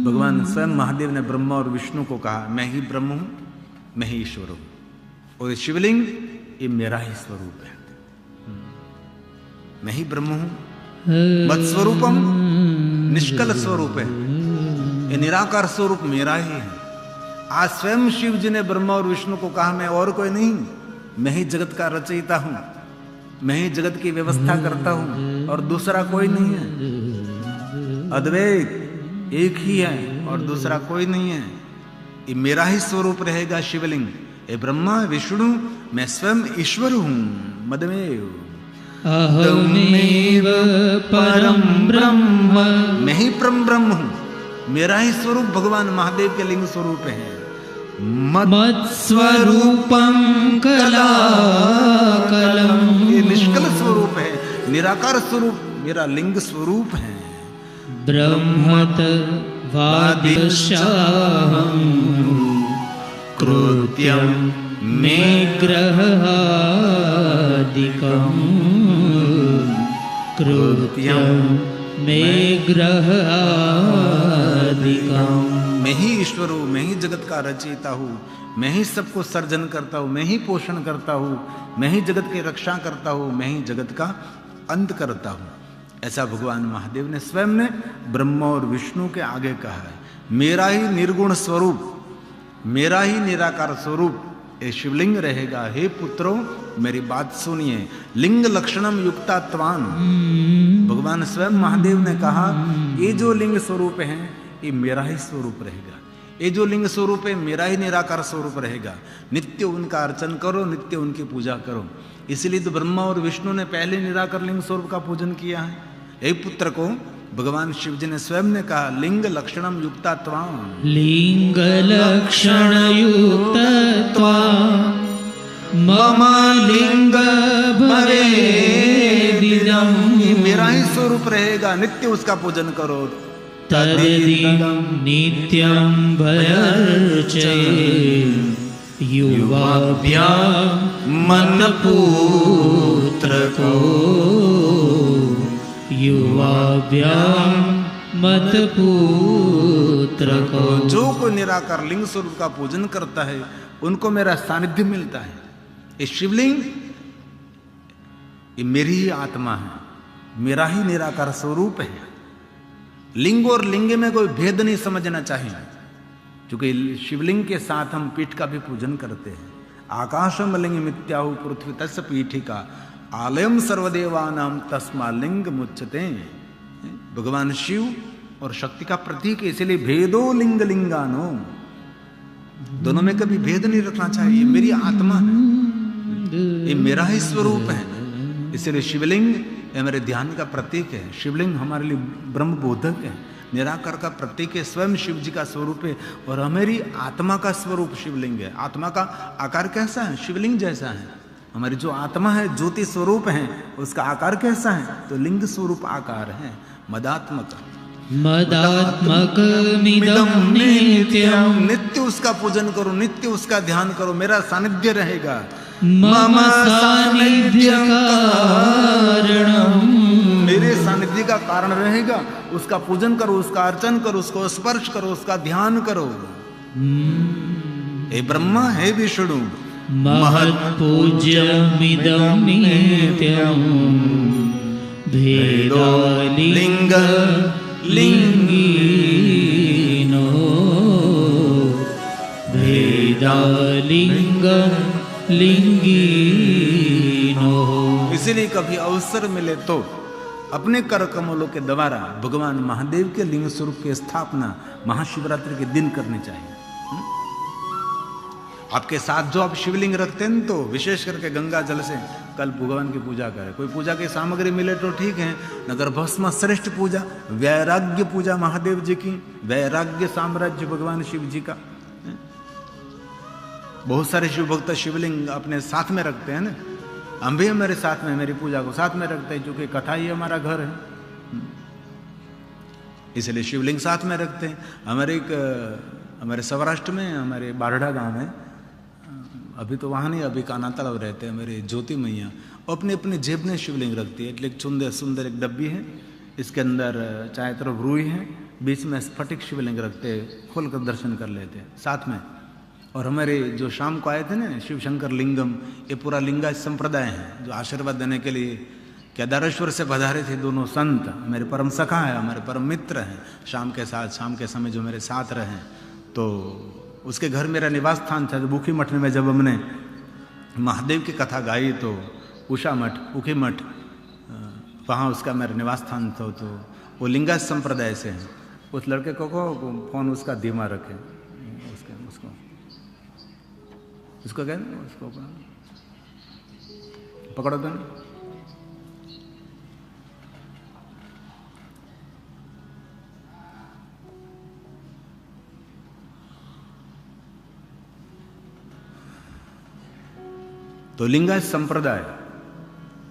भगवान स्वयं महादेव ने ब्रह्मा और विष्णु को कहा, मैं ही ब्रह्म हूं, मैं ही ईश्वर हूं, और ये शिवलिंग ये मेरा ही स्वरूप है। मैं ही ब्रह्म हूं, मत स्वरूपम निष्कल स्वरूप है, ये निराकार स्वरूप मेरा ही है। आज स्वयं शिव जी ने ब्रह्मा और विष्णु को कहा, मैं और कोई नहीं, मैं ही जगत का रचयिता हूं, मैं ही जगत की व्यवस्था करता हूं, और दूसरा कोई नहीं है। अद्वैत एक ही है और दूसरा कोई नहीं है। ये मेरा ही स्वरूप रहेगा शिवलिंग। ये ब्रह्मा विष्णु, मैं स्वयं ईश्वर हूं। मदमेव अहमेव परम ब्रह्म, मैं ही परम ब्रह्म हूं, मेरा ही स्वरूप भगवान महादेव के लिंग स्वरूप है। मत स्वरूपम कलाकलम, ये निष्कल स्वरूप है, निराकार स्वरूप मेरा लिंग स्वरूप है। ब्रह्मत वादिशाहं कृत्यं मे ग्रहादिकं कृत्यं मे ग्रहादिकं। मैं ही ईश्वर हूँ, मैं ही जगत का रचयिता हूँ, मैं ही सबको सर्जन करता हूँ, मैं ही पोषण करता हूँ, मैं ही जगत की रक्षा करता हूँ, मैं ही जगत का अंत करता हूँ। ऐसा भगवान महादेव ने स्वयं ने ब्रह्मा और विष्णु के आगे कहा है। मेरा ही निर्गुण स्वरूप, मेरा ही निराकार स्वरूप ये शिवलिंग रहेगा। हे पुत्रों मेरी बात सुनिए। लिंग लक्षणम युक्तात्वान, भगवान स्वयं महादेव ने कहा ये जो लिंग स्वरूप है ये मेरा ही स्वरूप रहेगा। ये जो लिंग स्वरूप है मेरा ही निराकार स्वरूप रहेगा। नित्य उनका अर्चन करो, नित्य उनकी पूजा करो। इसलिए तो ब्रह्मा और विष्णु ने पहले निराकार लिंग स्वरूप का पूजन किया है। हे पुत्र को भगवान शिव जी ने स्वयं ने कहा लिंग लक्षणम युक्तात्वाम, लिंग लक्षण युक्तत्वाम मम लिंग भवेदिदं। ये मेरा ही स्वरूप रहेगा, नित्य उसका पूजन करो। तदिदं नित्यं भयर्चये युवाभ्यां मत्पुत्रको, युवाभ्यां मत्पुत्रको। जो कोई निराकार लिंग स्वरूप का पूजन करता है उनको मेरा सानिध्य मिलता है। ये शिवलिंग ये मेरी ही आत्मा है, मेरा ही निराकार स्वरूप है। लिंग और लिंग में कोई भेद नहीं समझना चाहिए, क्योंकि शिवलिंग के साथ हम पीठ का भी पूजन करते हैं। आकाशम लिंग मित्याहु पृथ्वी तस् पीठिका आलयम सर्वदेवानाम तस्मा लिंग मुच्यते। भगवान शिव और शक्ति का प्रतीक है, इसलिए भेदो लिंग लिंगानो, दोनों में कभी भेद नहीं रखना चाहिए। ये मेरी आत्मा है, ये मेरा ही स्वरूप है, इसलिए शिवलिंग ये मेरे ध्यान का प्रतीक है। शिवलिंग हमारे लिए ब्रह्म बोधक है, निराकार का प्रतीक है, स्वयं शिव जी का स्वरूप है, और हमारी आत्मा का स्वरूप शिवलिंग है। आत्मा का आकार कैसा है? शिवलिंग जैसा है। हमारी जो आत्मा है, ज्योति स्वरूप है, उसका आकार कैसा है? तो लिंग स्वरूप आकार है, मदात्मक। मदात्मकमिदं नित्यं, नित्य उसका पूजन करो, नित्य उसका ध्यान करो, मेरा सानिध्य रहेगा। मम सानिध्य कारणं, मेरे सानिध्य का कारण रहेगा। उसका पूजन करो, उसका अर्चन करो, उसको स्पर्श करो, उसका ध्यान करो। हे ब्रह्मा, हे विष्णु, महत्पूज्यमिदं नित्यं, भेदो लिंग लिंगिनो, भेदा लिंग लिंगिनो। इसीलिए कभी अवसर मिले तो अपने कर कमलों के द्वारा भगवान महादेव के लिंग स्वरूप की स्थापना महाशिवरात्रि के दिन करनी चाहिए। आपके साथ जो आप शिवलिंग रखते हैं तो विशेष करके गंगा जल से कल भगवान की पूजा करें। कोई पूजा की सामग्री मिले तो ठीक है, नगर भस्म श्रेष्ठ पूजा, वैराग्य पूजा महादेव जी की, वैराग्य साम्राज्य भगवान शिव जी का। बहुत सारे शिव भक्त शिवलिंग अपने साथ में रखते हैं ना, हम भी हमारे साथ में मेरी पूजा को साथ में रखते हैं, क्योंकि कथा ही हमारा घर है, इसलिए शिवलिंग साथ में रखते हैं। हमारे सौराष्ट्र में, हमारे बारड़ा गांव में, अभी तो वहाँ नहीं, अभी काना तालाब रहते हैं, मेरे ज्योति मैया अपने अपने जेब में शिवलिंग रखती है। एक सुंदर एक डब्बी है, इसके अंदर चाहे तरफ रूई है, बीच में स्फटिक शिवलिंग रखते हैं, खोल कर दर्शन कर लेते हैं साथ में। और हमारे जो शाम को आए थे ना शिव शंकर लिंगम, ये पूरा लिंगायत संप्रदाय है, जो आशीर्वाद देने के लिए केदारेश्वर से पधारे थे दोनों संत, मेरे परम सखा है, हमारे परम मित्र हैं। शाम के समय जो मेरे साथ रहे, तो उसके घर मेरा निवास स्थान था। बुखी मठ में जब हमने महादेव की कथा गाई तो उषा मठ, उखी मठ, वहाँ उसका मेरा निवास स्थान था। तो वो लिंगायत संप्रदाय से है। उस लड़के को फोन उसका धीमा रखे, उसको क्या उसको पकड़ो तो नहीं। तो लिंगायत संप्रदाय,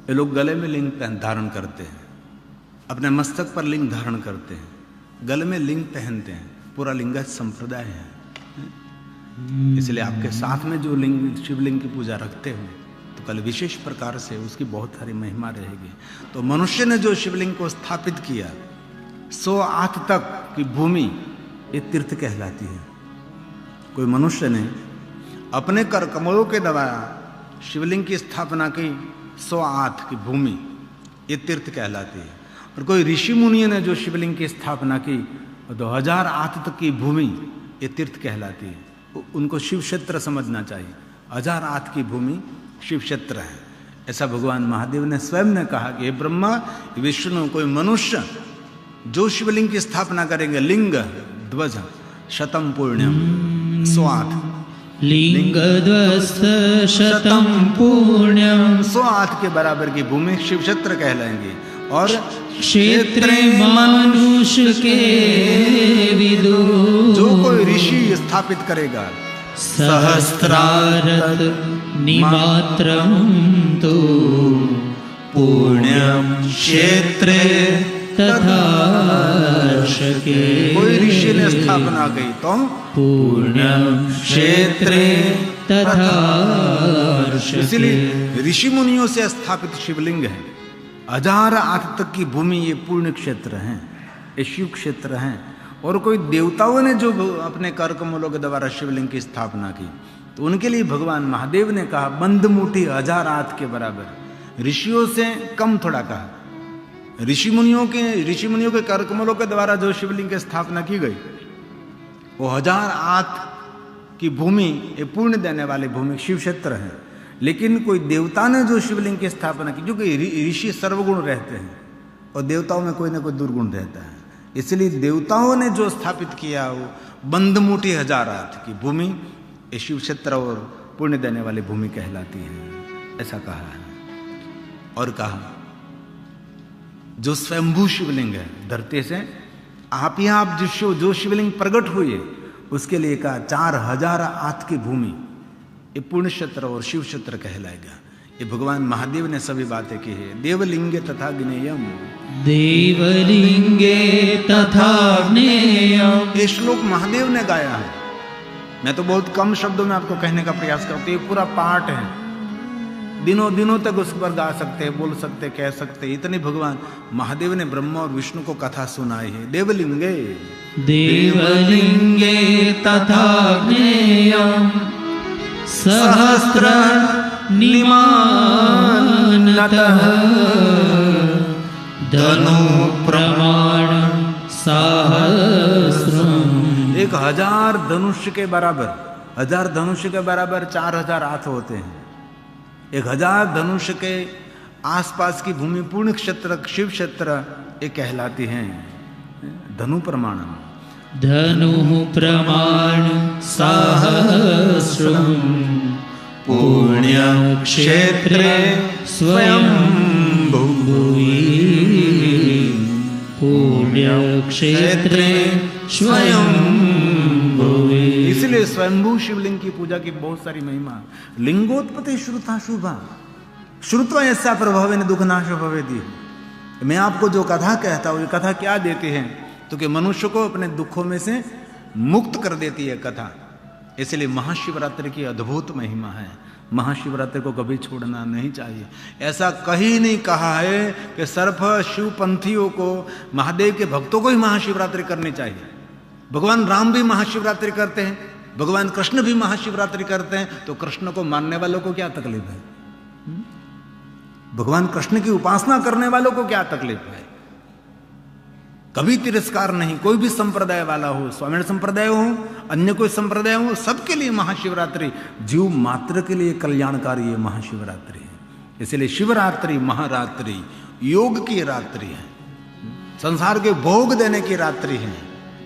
ये लोग गले में लिंग धारण करते हैं, अपने मस्तक पर लिंग धारण करते हैं, गले में लिंग पहनते हैं, पूरा लिंगायत संप्रदाय है। इसलिए आपके साथ में जो लिंग शिवलिंग की पूजा रखते हो तो कल विशेष प्रकार से उसकी बहुत सारी महिमा रहेगी। तो मनुष्य ने जो शिवलिंग को स्थापित किया, 100 आठ तक की भूमि ये तीर्थ कहलाती है। कोई मनुष्य ने अपने कर कमलों के द्वारा शिवलिंग की स्थापना की, 100 आठ की भूमि ये तीर्थ कहलाती है। और कोई ऋषि मुनि ने जो शिवलिंग की स्थापना की, 2000 आठ तक की भूमि ये तीर्थ कहलाती है। उनको शिव क्षेत्र समझना चाहिए। 1000 आठ की भूमि शिव क्षेत्र है, ऐसा भगवान महादेव ने स्वयं ने कहा कि हे ब्रह्मा विष्णु, कोई मनुष्य जो शिवलिंग की स्थापना करेंगे, लिंग ध्वज शतम पुण्यम, 108 लिंग ध्वज शतम पुण्यम, 108 के बराबर की भूमि शिव क्षेत्र कहलाएंगे। और क्षेत्रे मानुष के विदु, जो कोई ऋषि स्थापित करेगा, सहस्रारत निमात्रम तो पुण्यम क्षेत्रे तथार्षके। कोई ऋषि ने स्थापना की तो पुण्यम क्षेत्रे तथार्षके। इसलिए ऋषि मुनियों से स्थापित शिवलिंग है। 1000 आठ तक की भूमि ये पुण्य क्षेत्र है, ये शिव क्षेत्र है। और कोई देवताओं ने जो अपने कर कमलों के द्वारा शिवलिंग की स्थापना की, तो उनके लिए भगवान महादेव ने कहा बंद मुट्ठी 1000 आठ के बराबर, ऋषियों से कम थोड़ा कहा। ऋषि मुनियों के कर कमलों के द्वारा जो शिवलिंग की स्थापना की गई, वो 1000 आथ की भूमि, ये पुण्य देने वाली भूमि शिव क्षेत्र है। लेकिन कोई देवता ने जो शिवलिंग की स्थापना की, क्योंकि ऋषि सर्वगुण रहते हैं और देवताओं में कोई ना कोई दुर्गुण रहता है, इसलिए देवताओं ने जो स्थापित किया वो बंदमुठी 1000 आथ की भूमि ये शिव क्षेत्र और पुण्य देने वाली भूमि कहलाती है, ऐसा कहा है। और कहा जो स्वयंभू शिवलिंग है धरती से, आप यहाँ आप जो शिवलिंग प्रकट हुई है उसके लिए कहा 4000 आथ की भूमि ये पुण्य क्षेत्र और शिव क्षेत्र कहलाएगा। ये भगवान महादेव ने सभी बातें की है। देवलिंगे तथा ज्ञेयम, देवलिंगे तथा ज्ञेयम, ये श्लोक महादेव ने गाया है। मैं तो बहुत कम शब्दों में आपको कहने का प्रयास करता हूँ, ये पूरा पाठ है, दिनों दिनों तक उस पर गा सकते हैं, बोल सकते, कह सकते। इतनी भगवान महादेव ने ब्रह्मा और विष्णु को कथा सुनाई है। देवलिंगे देवलिंगे तथा ज्ञेयम, सहस्र निमानतः धनु प्रमाण सहस्रम। 1000 धनुष्य के बराबर, 1000 धनुष्य के बराबर 4000 हाथ होते हैं। 1000 धनुष्य के आसपास की भूमि पूर्ण क्षेत्र शिव क्षेत्र ये कहलाती हैं। धनु प्रमाण, धनु प्रमाण सहस्रम, पुण्य क्षेत्रे स्वयं भूमि, पुण्य क्षेत्रे स्वयं भूमि। इसलिए स्वयंभू शिवलिंग की पूजा की बहुत सारी महिमा। लिंगोत्पत्ति श्रुता शुभा, श्रुत्वा ऐसा प्रभाव ने दुख नाश भवेदी। मैं आपको जो कथा कहता हूँ, ये कथा क्या देती है तो कि मनुष्य को अपने दुखों में से मुक्त कर देती है कथा। इसलिए महाशिवरात्रि की अद्भुत महिमा है। महाशिवरात्रि को कभी छोड़ना नहीं चाहिए। ऐसा कहीं नहीं कहा है कि सिर्फ शिवपंथियों को, महादेव के भक्तों को ही महाशिवरात्रि करनी चाहिए। भगवान राम भी महाशिवरात्रि करते हैं, भगवान कृष्ण भी महाशिवरात्रि करते हैं, तो कृष्ण को मानने वालों को क्या तकलीफ है? भगवान कृष्ण की उपासना करने वालों को क्या तकलीफ है? कभी तिरस्कार नहीं। कोई भी संप्रदाय वाला हो, स्वामी संप्रदाय हो, अन्य कोई संप्रदाय हो, सबके लिए महाशिवरात्रि जीव मात्र के लिए कल्याणकारी है महाशिवरात्रि है। इसलिए शिवरात्रि महारात्रि योग की रात्रि है, संसार के भोग देने की रात्रि है।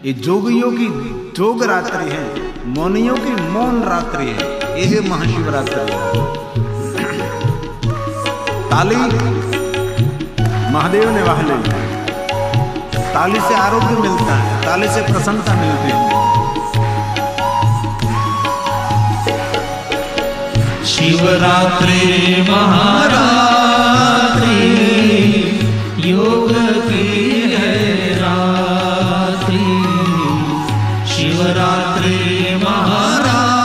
ये जोगियों की जोग रात्रि है, मौनियों की मौन रात्रि है। ये महाशिवरात्रि है। ताली महादेव ने वाले, ताली से आरोग्य मिलता है, ताली से प्रसन्नता मिलती है। शिवरात्रि महारात्रि योग की है रात्रि, शिवरात्रि महारात्रि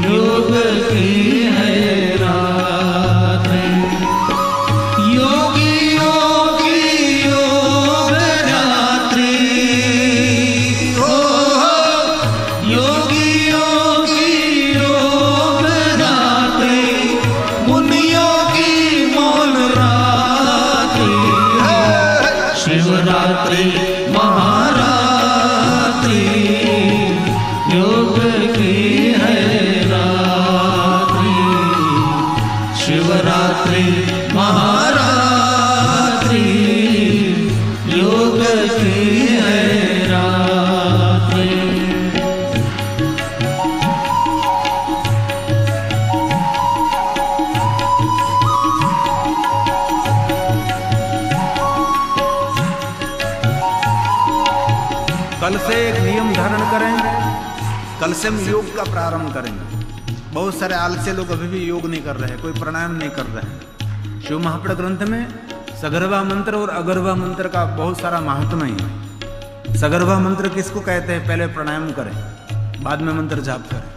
योग की है रात्रि। योगी योगी योग रात्रि, हो योगी योगी योग रात्रि, मुनियों की मौन रात्रि, शिवरात्रि महारात्रि योग की है रात्रि, शिवरात्रि महारात्रि योग की है रात्रि। कल से एक नियम धारण करें, कल से हम योग का प्रारंभ करेंगे। बहुत सारे आलसी लोग अभी भी योग नहीं कर रहे हैं, कोई प्राणायाम नहीं कर रहे हैं। शिव महापुराण ग्रंथ में सगर्भा मंत्र और अगर्भा मंत्र का बहुत सारा महात्म्य है। सगर्भा मंत्र किसको कहते हैं? पहले प्राणायाम करें, बाद में मंत्र जाप करें।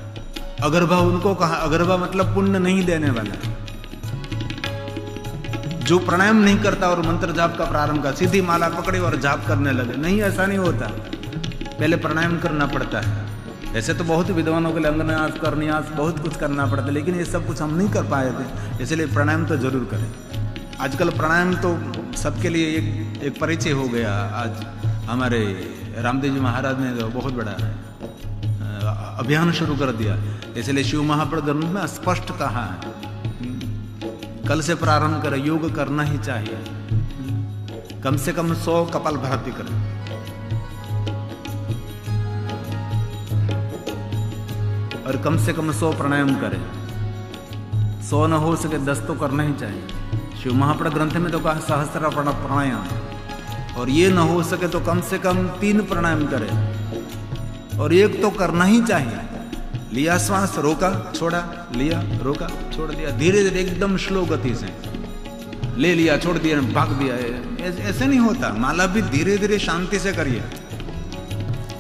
अगर्भा उनको कहा, अगर्भा मतलब पुण्य नहीं देने वाला, जो प्राणायाम नहीं करता और मंत्र जाप का प्रारंभ कर, सीधी माला पकड़ी और जाप करने लगे। नहीं, ऐसा नहीं होता, पहले प्राणायाम करना पड़ता है। ऐसे तो बहुत विद्वानों के लिए अंगन्यास करन्यास बहुत कुछ करना पड़ता है, लेकिन ये सब कुछ हम नहीं कर पाए थे, इसलिए प्राणायाम तो जरूर करें। आजकल प्राणायाम तो सबके लिए एक परिचय हो गया। आज हमारे रामदेव जी महाराज ने तो बहुत बड़ा अभियान शुरू कर दिया, इसलिए शिव महापुराण ग्रंथ में स्पष्ट कहा है कल से प्रारंभ करें, योग करना ही चाहिए। कम से कम 100 कपालभाति करें। और कम से कम 100 प्राणायाम करें। 100 न हो सके 10 तो करना ही चाहिए। शिव महापुराण ग्रंथ में तो कहा सहस्त्र प्राणायाम, और ये न हो सके तो कम से कम 3 प्राणायाम करें, और एक तो करना ही चाहिए। लिया श्वास, रोका, छोड़ा, लिया, रोका, छोड़ दिया, धीरे धीरे एकदम स्लो गति से ले लिया, छोड़ दिया, भाग दिया। ऐसे नहीं होता। माला भी धीरे धीरे शांति से करिए।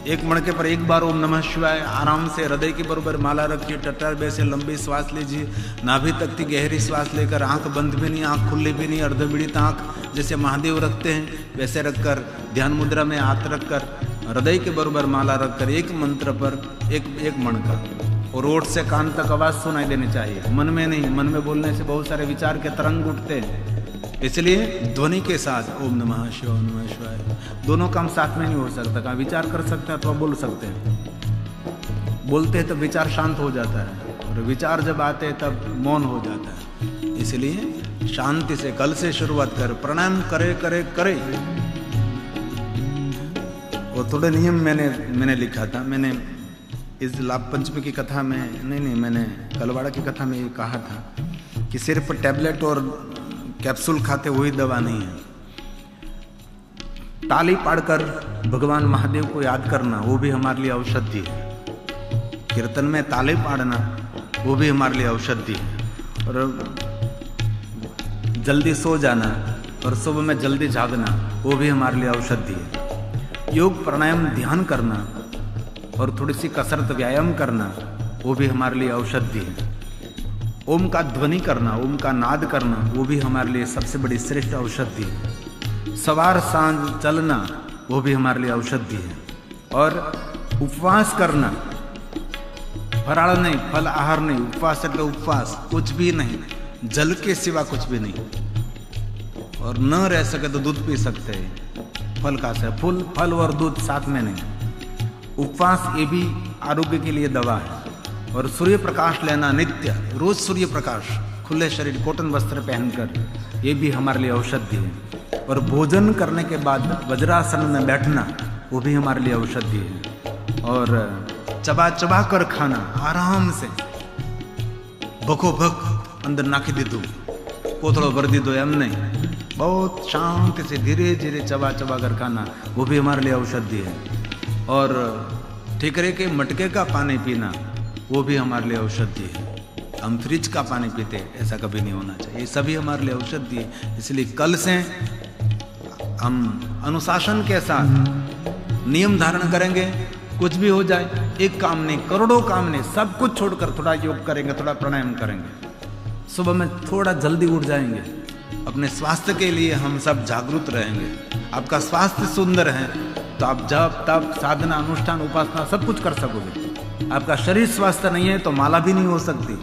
एक मणके पर एक बार ओम नमः शिवाय आराम से हृदय के बराबर माला रखिए, टट्टार से लंबी श्वास लीजिए, नाभि तक की गहरी श्वास लेकर, आंख बंद भी नहीं, आंख खुली भी नहीं, अर्धमिड़ित आंख जैसे महादेव रखते हैं वैसे रखकर, ध्यान मुद्रा में हाथ रखकर, हृदय के बराबर माला रखकर एक मंत्र पर एक मणका, और ओठ से कान तक आवाज सुनाई देनी चाहिए, मन में नहीं। मन में बोलने से बहुत सारे विचार के तरंग उठते हैं, इसलिए ध्वनि के साथ ओम नमः शिवाय दोनों काम साथ में नहीं हो सकता। कहाँ विचार कर सकते हैं अथवा बोल सकते हैं। बोलते हैं तो विचार शांत हो जाता है, और विचार जब आते हैं तब मौन हो जाता है। इसलिए शांति से कल से शुरुआत कर, प्राणायाम करे करे करे। और थोड़े नियम मैंने लिखा था। मैंने इस लाभ पंचमी की कथा में नहीं मैंने कलवाड़ा की कथा में ये कहा था कि सिर्फ टैबलेट और कैप्सूल खाते वही दवा नहीं है। ताली पाड़कर भगवान महादेव को याद करना वो भी हमारे लिए औषधि है। कीर्तन में ताली पाड़ना वो भी हमारे लिए औषधि है। और जल्दी सो जाना और सुबह में जल्दी जागना वो भी हमारे लिए औषधि है। योग प्राणायाम ध्यान करना और थोड़ी सी कसरत व्यायाम करना वो भी हमारे लिए औषधि है। ओम का ध्वनि करना, ओम का नाद करना वो भी हमारे लिए सबसे बड़ी श्रेष्ठ औषधि है। सवार सांझ चलना वो भी हमारे लिए औषधि है। और उपवास करना, फराळ नहीं, फल आहार नहीं, उपवास करके उपवास कुछ भी नहीं, जल के सिवा कुछ भी नहीं। और न रह सके तो दूध पी सकते हैं। फल का से फल और दूध साथ में नहीं। उपवास ये भी आरोग्य के लिए दवा है। और सूर्य प्रकाश लेना नित्य, रोज सूर्य प्रकाश, खुले शरीर कॉटन वस्त्र पहनकर, ये भी हमारे लिए औषधि है। और भोजन करने के बाद वज्रासन में बैठना वो भी हमारे लिए औषधि है। और चबा चबा कर खाना आराम से, बको भक अंदर नाखी दीदू कोथड़ो भर दीदो एम नहीं, बहुत शांति से धीरे धीरे चबा चबा कर खाना वो भी हमारे लिए औषधि है। और ठीकरे के मटके का पानी पीना वो भी हमारे लिए औषधि है। हम फ्रिज का पानी पीते, ऐसा कभी नहीं होना चाहिए। ये सभी हमारे लिए औषधि है। इसलिए कल से हम अनुशासन के साथ नियम धारण करेंगे। कुछ भी हो जाए, एक काम नहीं, करोड़ों काम नहीं, सब कुछ छोड़कर थोड़ा योग करेंगे, थोड़ा प्राणायाम करेंगे। सुबह में थोड़ा जल्दी उठ जाएंगे। अपने स्वास्थ्य के लिए हम सब जागरूक रहेंगे। आपका स्वास्थ्य सुंदर है तो आप जप तप साधना अनुष्ठान उपासना सब कुछ कर सकोगे। आपका शरीर स्वस्थ नहीं है तो माला भी नहीं हो सकती,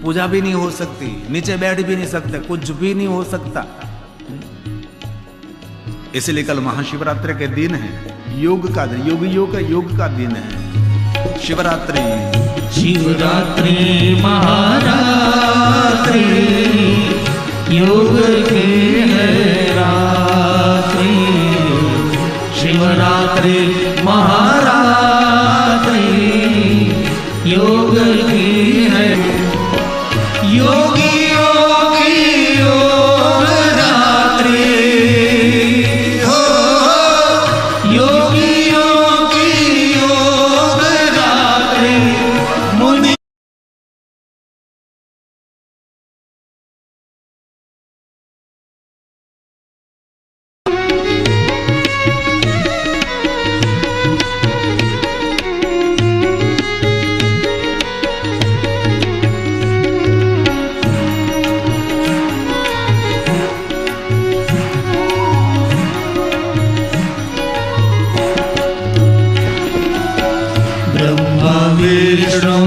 पूजा भी नहीं हो सकती, नीचे बैठ भी नहीं सकते, कुछ भी नहीं हो सकता। इसलिए कल महाशिवरात्रि के दिन है, योग का दिन, योग का दिन है शिवरात्रि। शिवरात्रि महारात्रि योग की है रात्रि। शिवरात्रि महारात्रि योग की है। योगी योगी योग रात्रि हो, योगी योगी योग रात्रि मुनि। विष्णु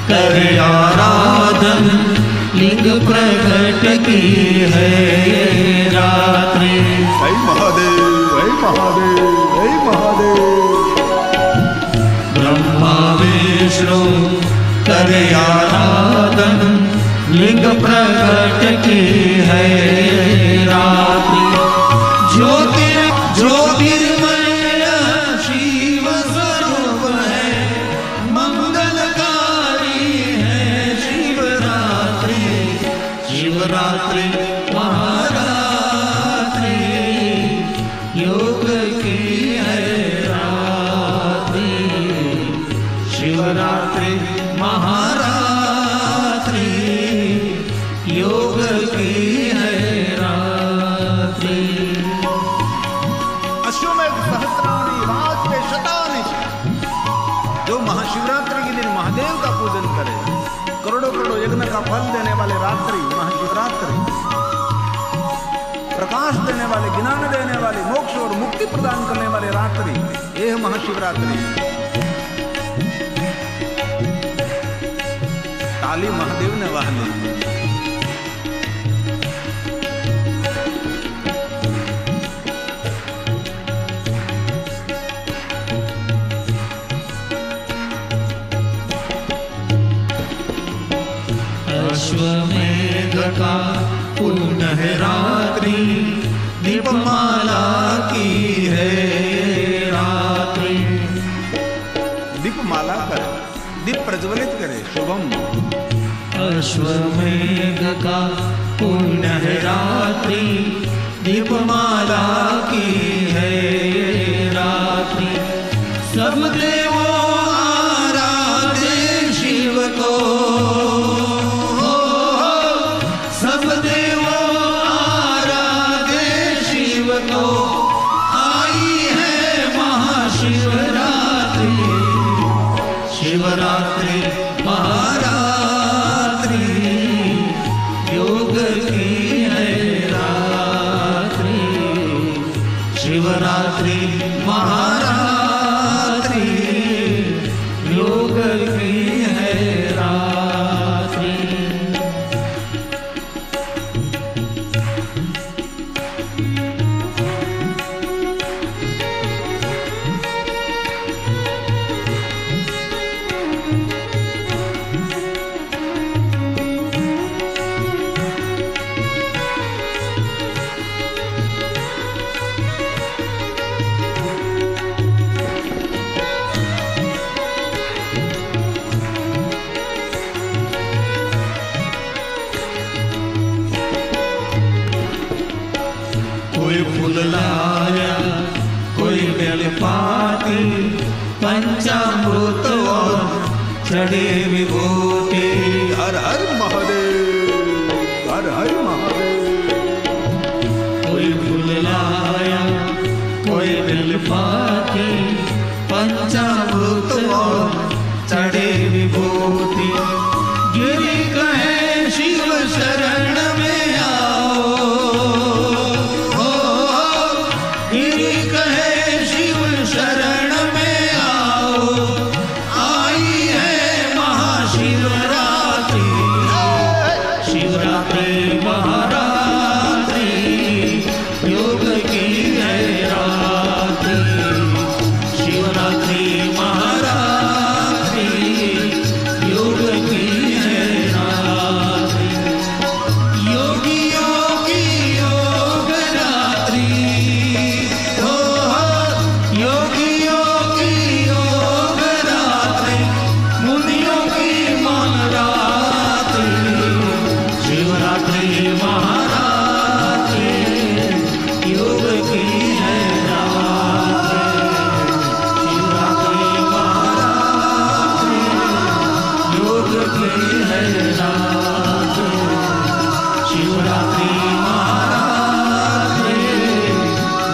कर आराधन लिंग प्रकट की है ये रात्रि। जय महादेव, जय महादेव, जय महादेव। ब्रह्मा विष्णु करे आराधन, लिंग प्रकट की है ये रात्रि। ज्योतिर्मय शिव स्वरूप है, मंगलकारी है शिवरात्रि। शिवरात्रि महारात्रि, योग की है रात्रि। शिवरात्रि महारात्रि, योग की है रात्रि। अश्वमेध सहस्राणि रात्रे शतानि। जो महाशिवरात्रि के दिन महादेव का पूजन करे, करोड़ों करोड़ों यज्ञ का फल देने वाले रात्रि महाशिवरात्रि, प्रकाश देने वाले, ज्ञान देने वाले, मोक्ष और मुक्ति प्रदान करने वाले रात्रि, यह महाशिवरात्रि। ताली महादेव ने वाह ली। अश्वमेध का पुनः रात्रि, दीपमाला की है रात्रि। दीपमाला करे, दीप प्रज्वलित करे, शुभम। अश्वमेध का पुनः रात्रि, दीपमाला की है रात्रि। सब देवों आराधे शिव को, सब देवों आराधे शिव को। आई है महाशिवरात्रि, शिवरात्रि महारात्रि, योग की है रात्रि। शिवरात्रि महारात्रि, योग की है रात्रि। कोई फूल लाया, कोई बेलपाती, पंचामृत और चढ़े विभूति। हर हर महादेव, हर हर महादेव। कोई फूल लाया, कोई बेलपाती, पंचामृत और चढ़े विभूति। गिरी कहे शिव शरण में आओ, गिरी कहे शिव शरण में आओ। आई है महाशिवरात्रि, शिवरात्रि महारात्रि, योग की है रात्रि। शिवरात्रि महारात्रि, योग की है रात्रि। योगियों की योग रात्रि, हो योगियों की योग रात्रि, मुनियों की मन रात्रि। शिवरात्रि महारात्रि, योग की है रात्रि। शिवरात्रि महारात्रि, योग की है रात्रि। शिवरात्रि महारात्रि,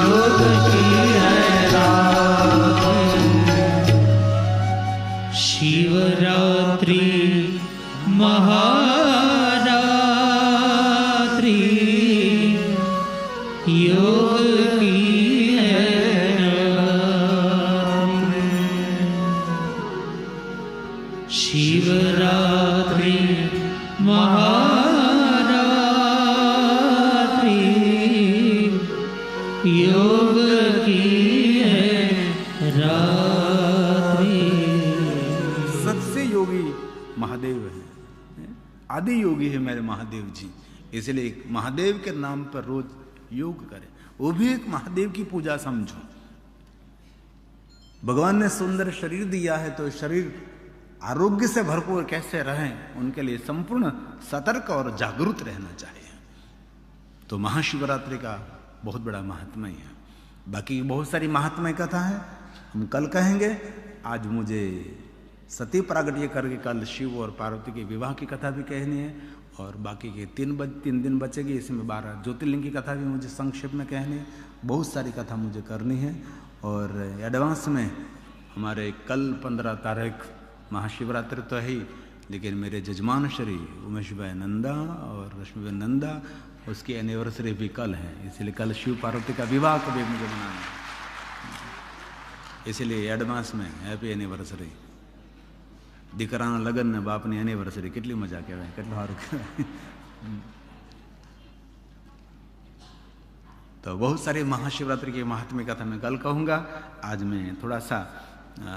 योग की है रात्रि। शिवरात्रि महारात्रि, योग की है रात्रि। शिवरात्रि महारात्रि, महादेव हैं, आदि योगी है मेरे महादेव जी। इसलिए महादेव के नाम पर रोज योग करें, वो भी एक महादेव की पूजा समझो। भगवान ने सुंदर शरीर दिया है तो शरीर आरोग्य से भरपूर कैसे रहें, उनके लिए संपूर्ण सतर्क और जागरूक रहना चाहिए। तो महाशिवरात्रि का बहुत बड़ा महात्म्य है। बाकी बहुत सारी महात्म्य कथा है, हम कल कहेंगे। आज मुझे सती प्रागट्य करके कल शिव और पार्वती के विवाह की कथा भी कहनी है, और बाकी के 3 दिन बचेगी, इसमें 12 ज्योतिर्लिंग की कथा भी मुझे संक्षेप में कहनी है। बहुत सारी कथा मुझे करनी है। और एडवांस में हमारे कल 15 तारीख महाशिवरात्रि तो है ही, लेकिन मेरे जजमान श्री उमेश भाई नंदा और रश्मि भाई नंदा, उसकी एनिवर्सरी भी कल है। इसलिए कल शिव पार्वती का विवाह को भी मुझे मनाना है, इसलिए एडवांस में हैप्पी एनिवर्सरी। દીકરાના લગ્ન ને બાપની એનિવર્સરી, કેટલી મજા કહેવાય, કેટલું સારું કહેવાય। तो बहुत सारी महाशिवरात्रि की महात्म्य कथा मैं कल कहूँगा। आज मैं थोड़ा सा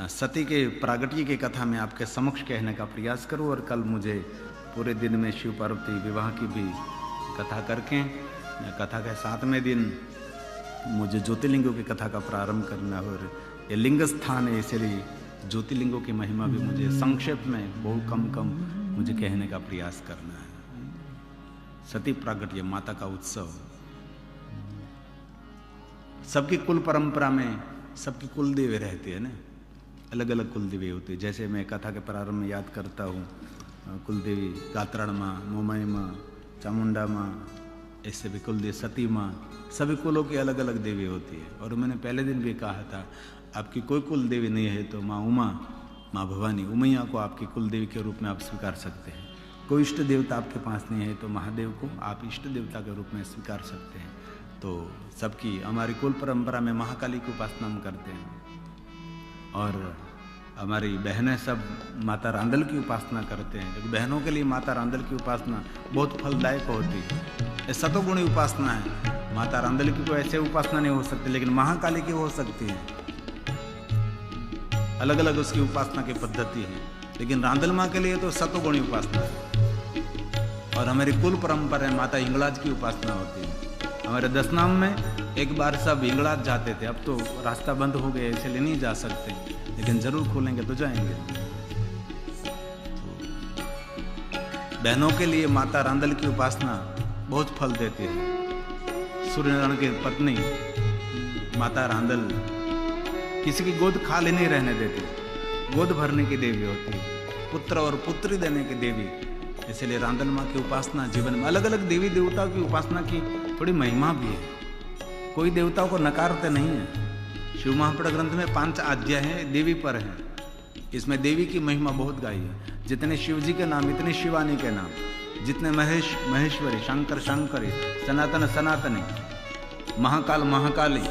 सती के प्रागट्य की कथा में आपके समक्ष कहने का प्रयास करूँ, और कल मुझे पूरे दिन में शिव पार्वती विवाह की भी कथा करके कथा के 7वें दिन मुझे ज्योतिर्लिंगों की कथा का प्रारंभ करना, और ये लिंग स्थान है, इसलिए ज्योतिर्लिंगों की महिमा भी मुझे संक्षेप में बहुत कम मुझे कहने का प्रयास करना है। सती प्रागट्य माता का उत्सव, सबकी कुल परंपरा में सबकी कुल देवी रहती है ना, अलग अलग कुल देवी होती है। जैसे मैं कथा के प्रारंभ में याद करता हूँ, कुल देवी गात्राण माँ, मोमाई माँ, चामुंडा माँ, ऐसे भी कुल देवी सती माँ, सभी कुलों की अलग अलग देवी होती है। और मैंने पहले दिन भी कहा था, आपकी कोई कुल देवी नहीं है तो माँ उमा, माँ भवानी, उमैया को आपकी कुल देवी के रूप में आप स्वीकार सकते हैं। कोई इष्ट देवता आपके पास नहीं है तो महादेव को आप इष्ट देवता के रूप में स्वीकार सकते हैं। तो सबकी हमारी कुल परंपरा में महाकाली की उपासना हम करते हैं, और हमारी बहनें सब माता रांदल की उपासना करते हैं, क्योंकि बहनों के लिए माता रांदल की उपासना बहुत फलदायक होती है। ये सतोगुणी उपासना है। माता रांदल की कोई ऐसे उपासना नहीं हो सकती, लेकिन महाकाली की हो सकती है। अलग अलग उसकी उपासना की पद्धति है, लेकिन रांदल माँ के लिए तो सतोगुणी उपासना है। और हमारी कुल परंपरा में माता हिंगलाज की उपासना होती है। हमारे 10 नाम में एक बार सब हिंगलाज जाते थे, अब तो रास्ता बंद हो गया इसलिए नहीं जा सकते, लेकिन जरूर खोलेंगे तो जाएंगे। तो बहनों के लिए माता रांदल की उपासना बहुत फल देती है। सूर्यनारायण की पत्नी माता रांदल किसी की गोद खाली नहीं रहने देती, गोद भरने की देवी होती है, पुत्र और पुत्री देने की देवी। इसलिए रांदल माँ की उपासना जीवन में, अलग अलग देवी देवताओं की उपासना की थोड़ी महिमा भी है। कोई देवताओं को नकारते नहीं है। शिव महापुराण ग्रंथ में 5 अध्याय हैं देवी पर हैं, इसमें देवी की महिमा बहुत गाई है। जितने शिव जी के नाम इतने शिवानी के नाम, जितने महेश महेश्वरी, शंकर शंकरी, सनातन सनातनी, महाकाल महाकाली,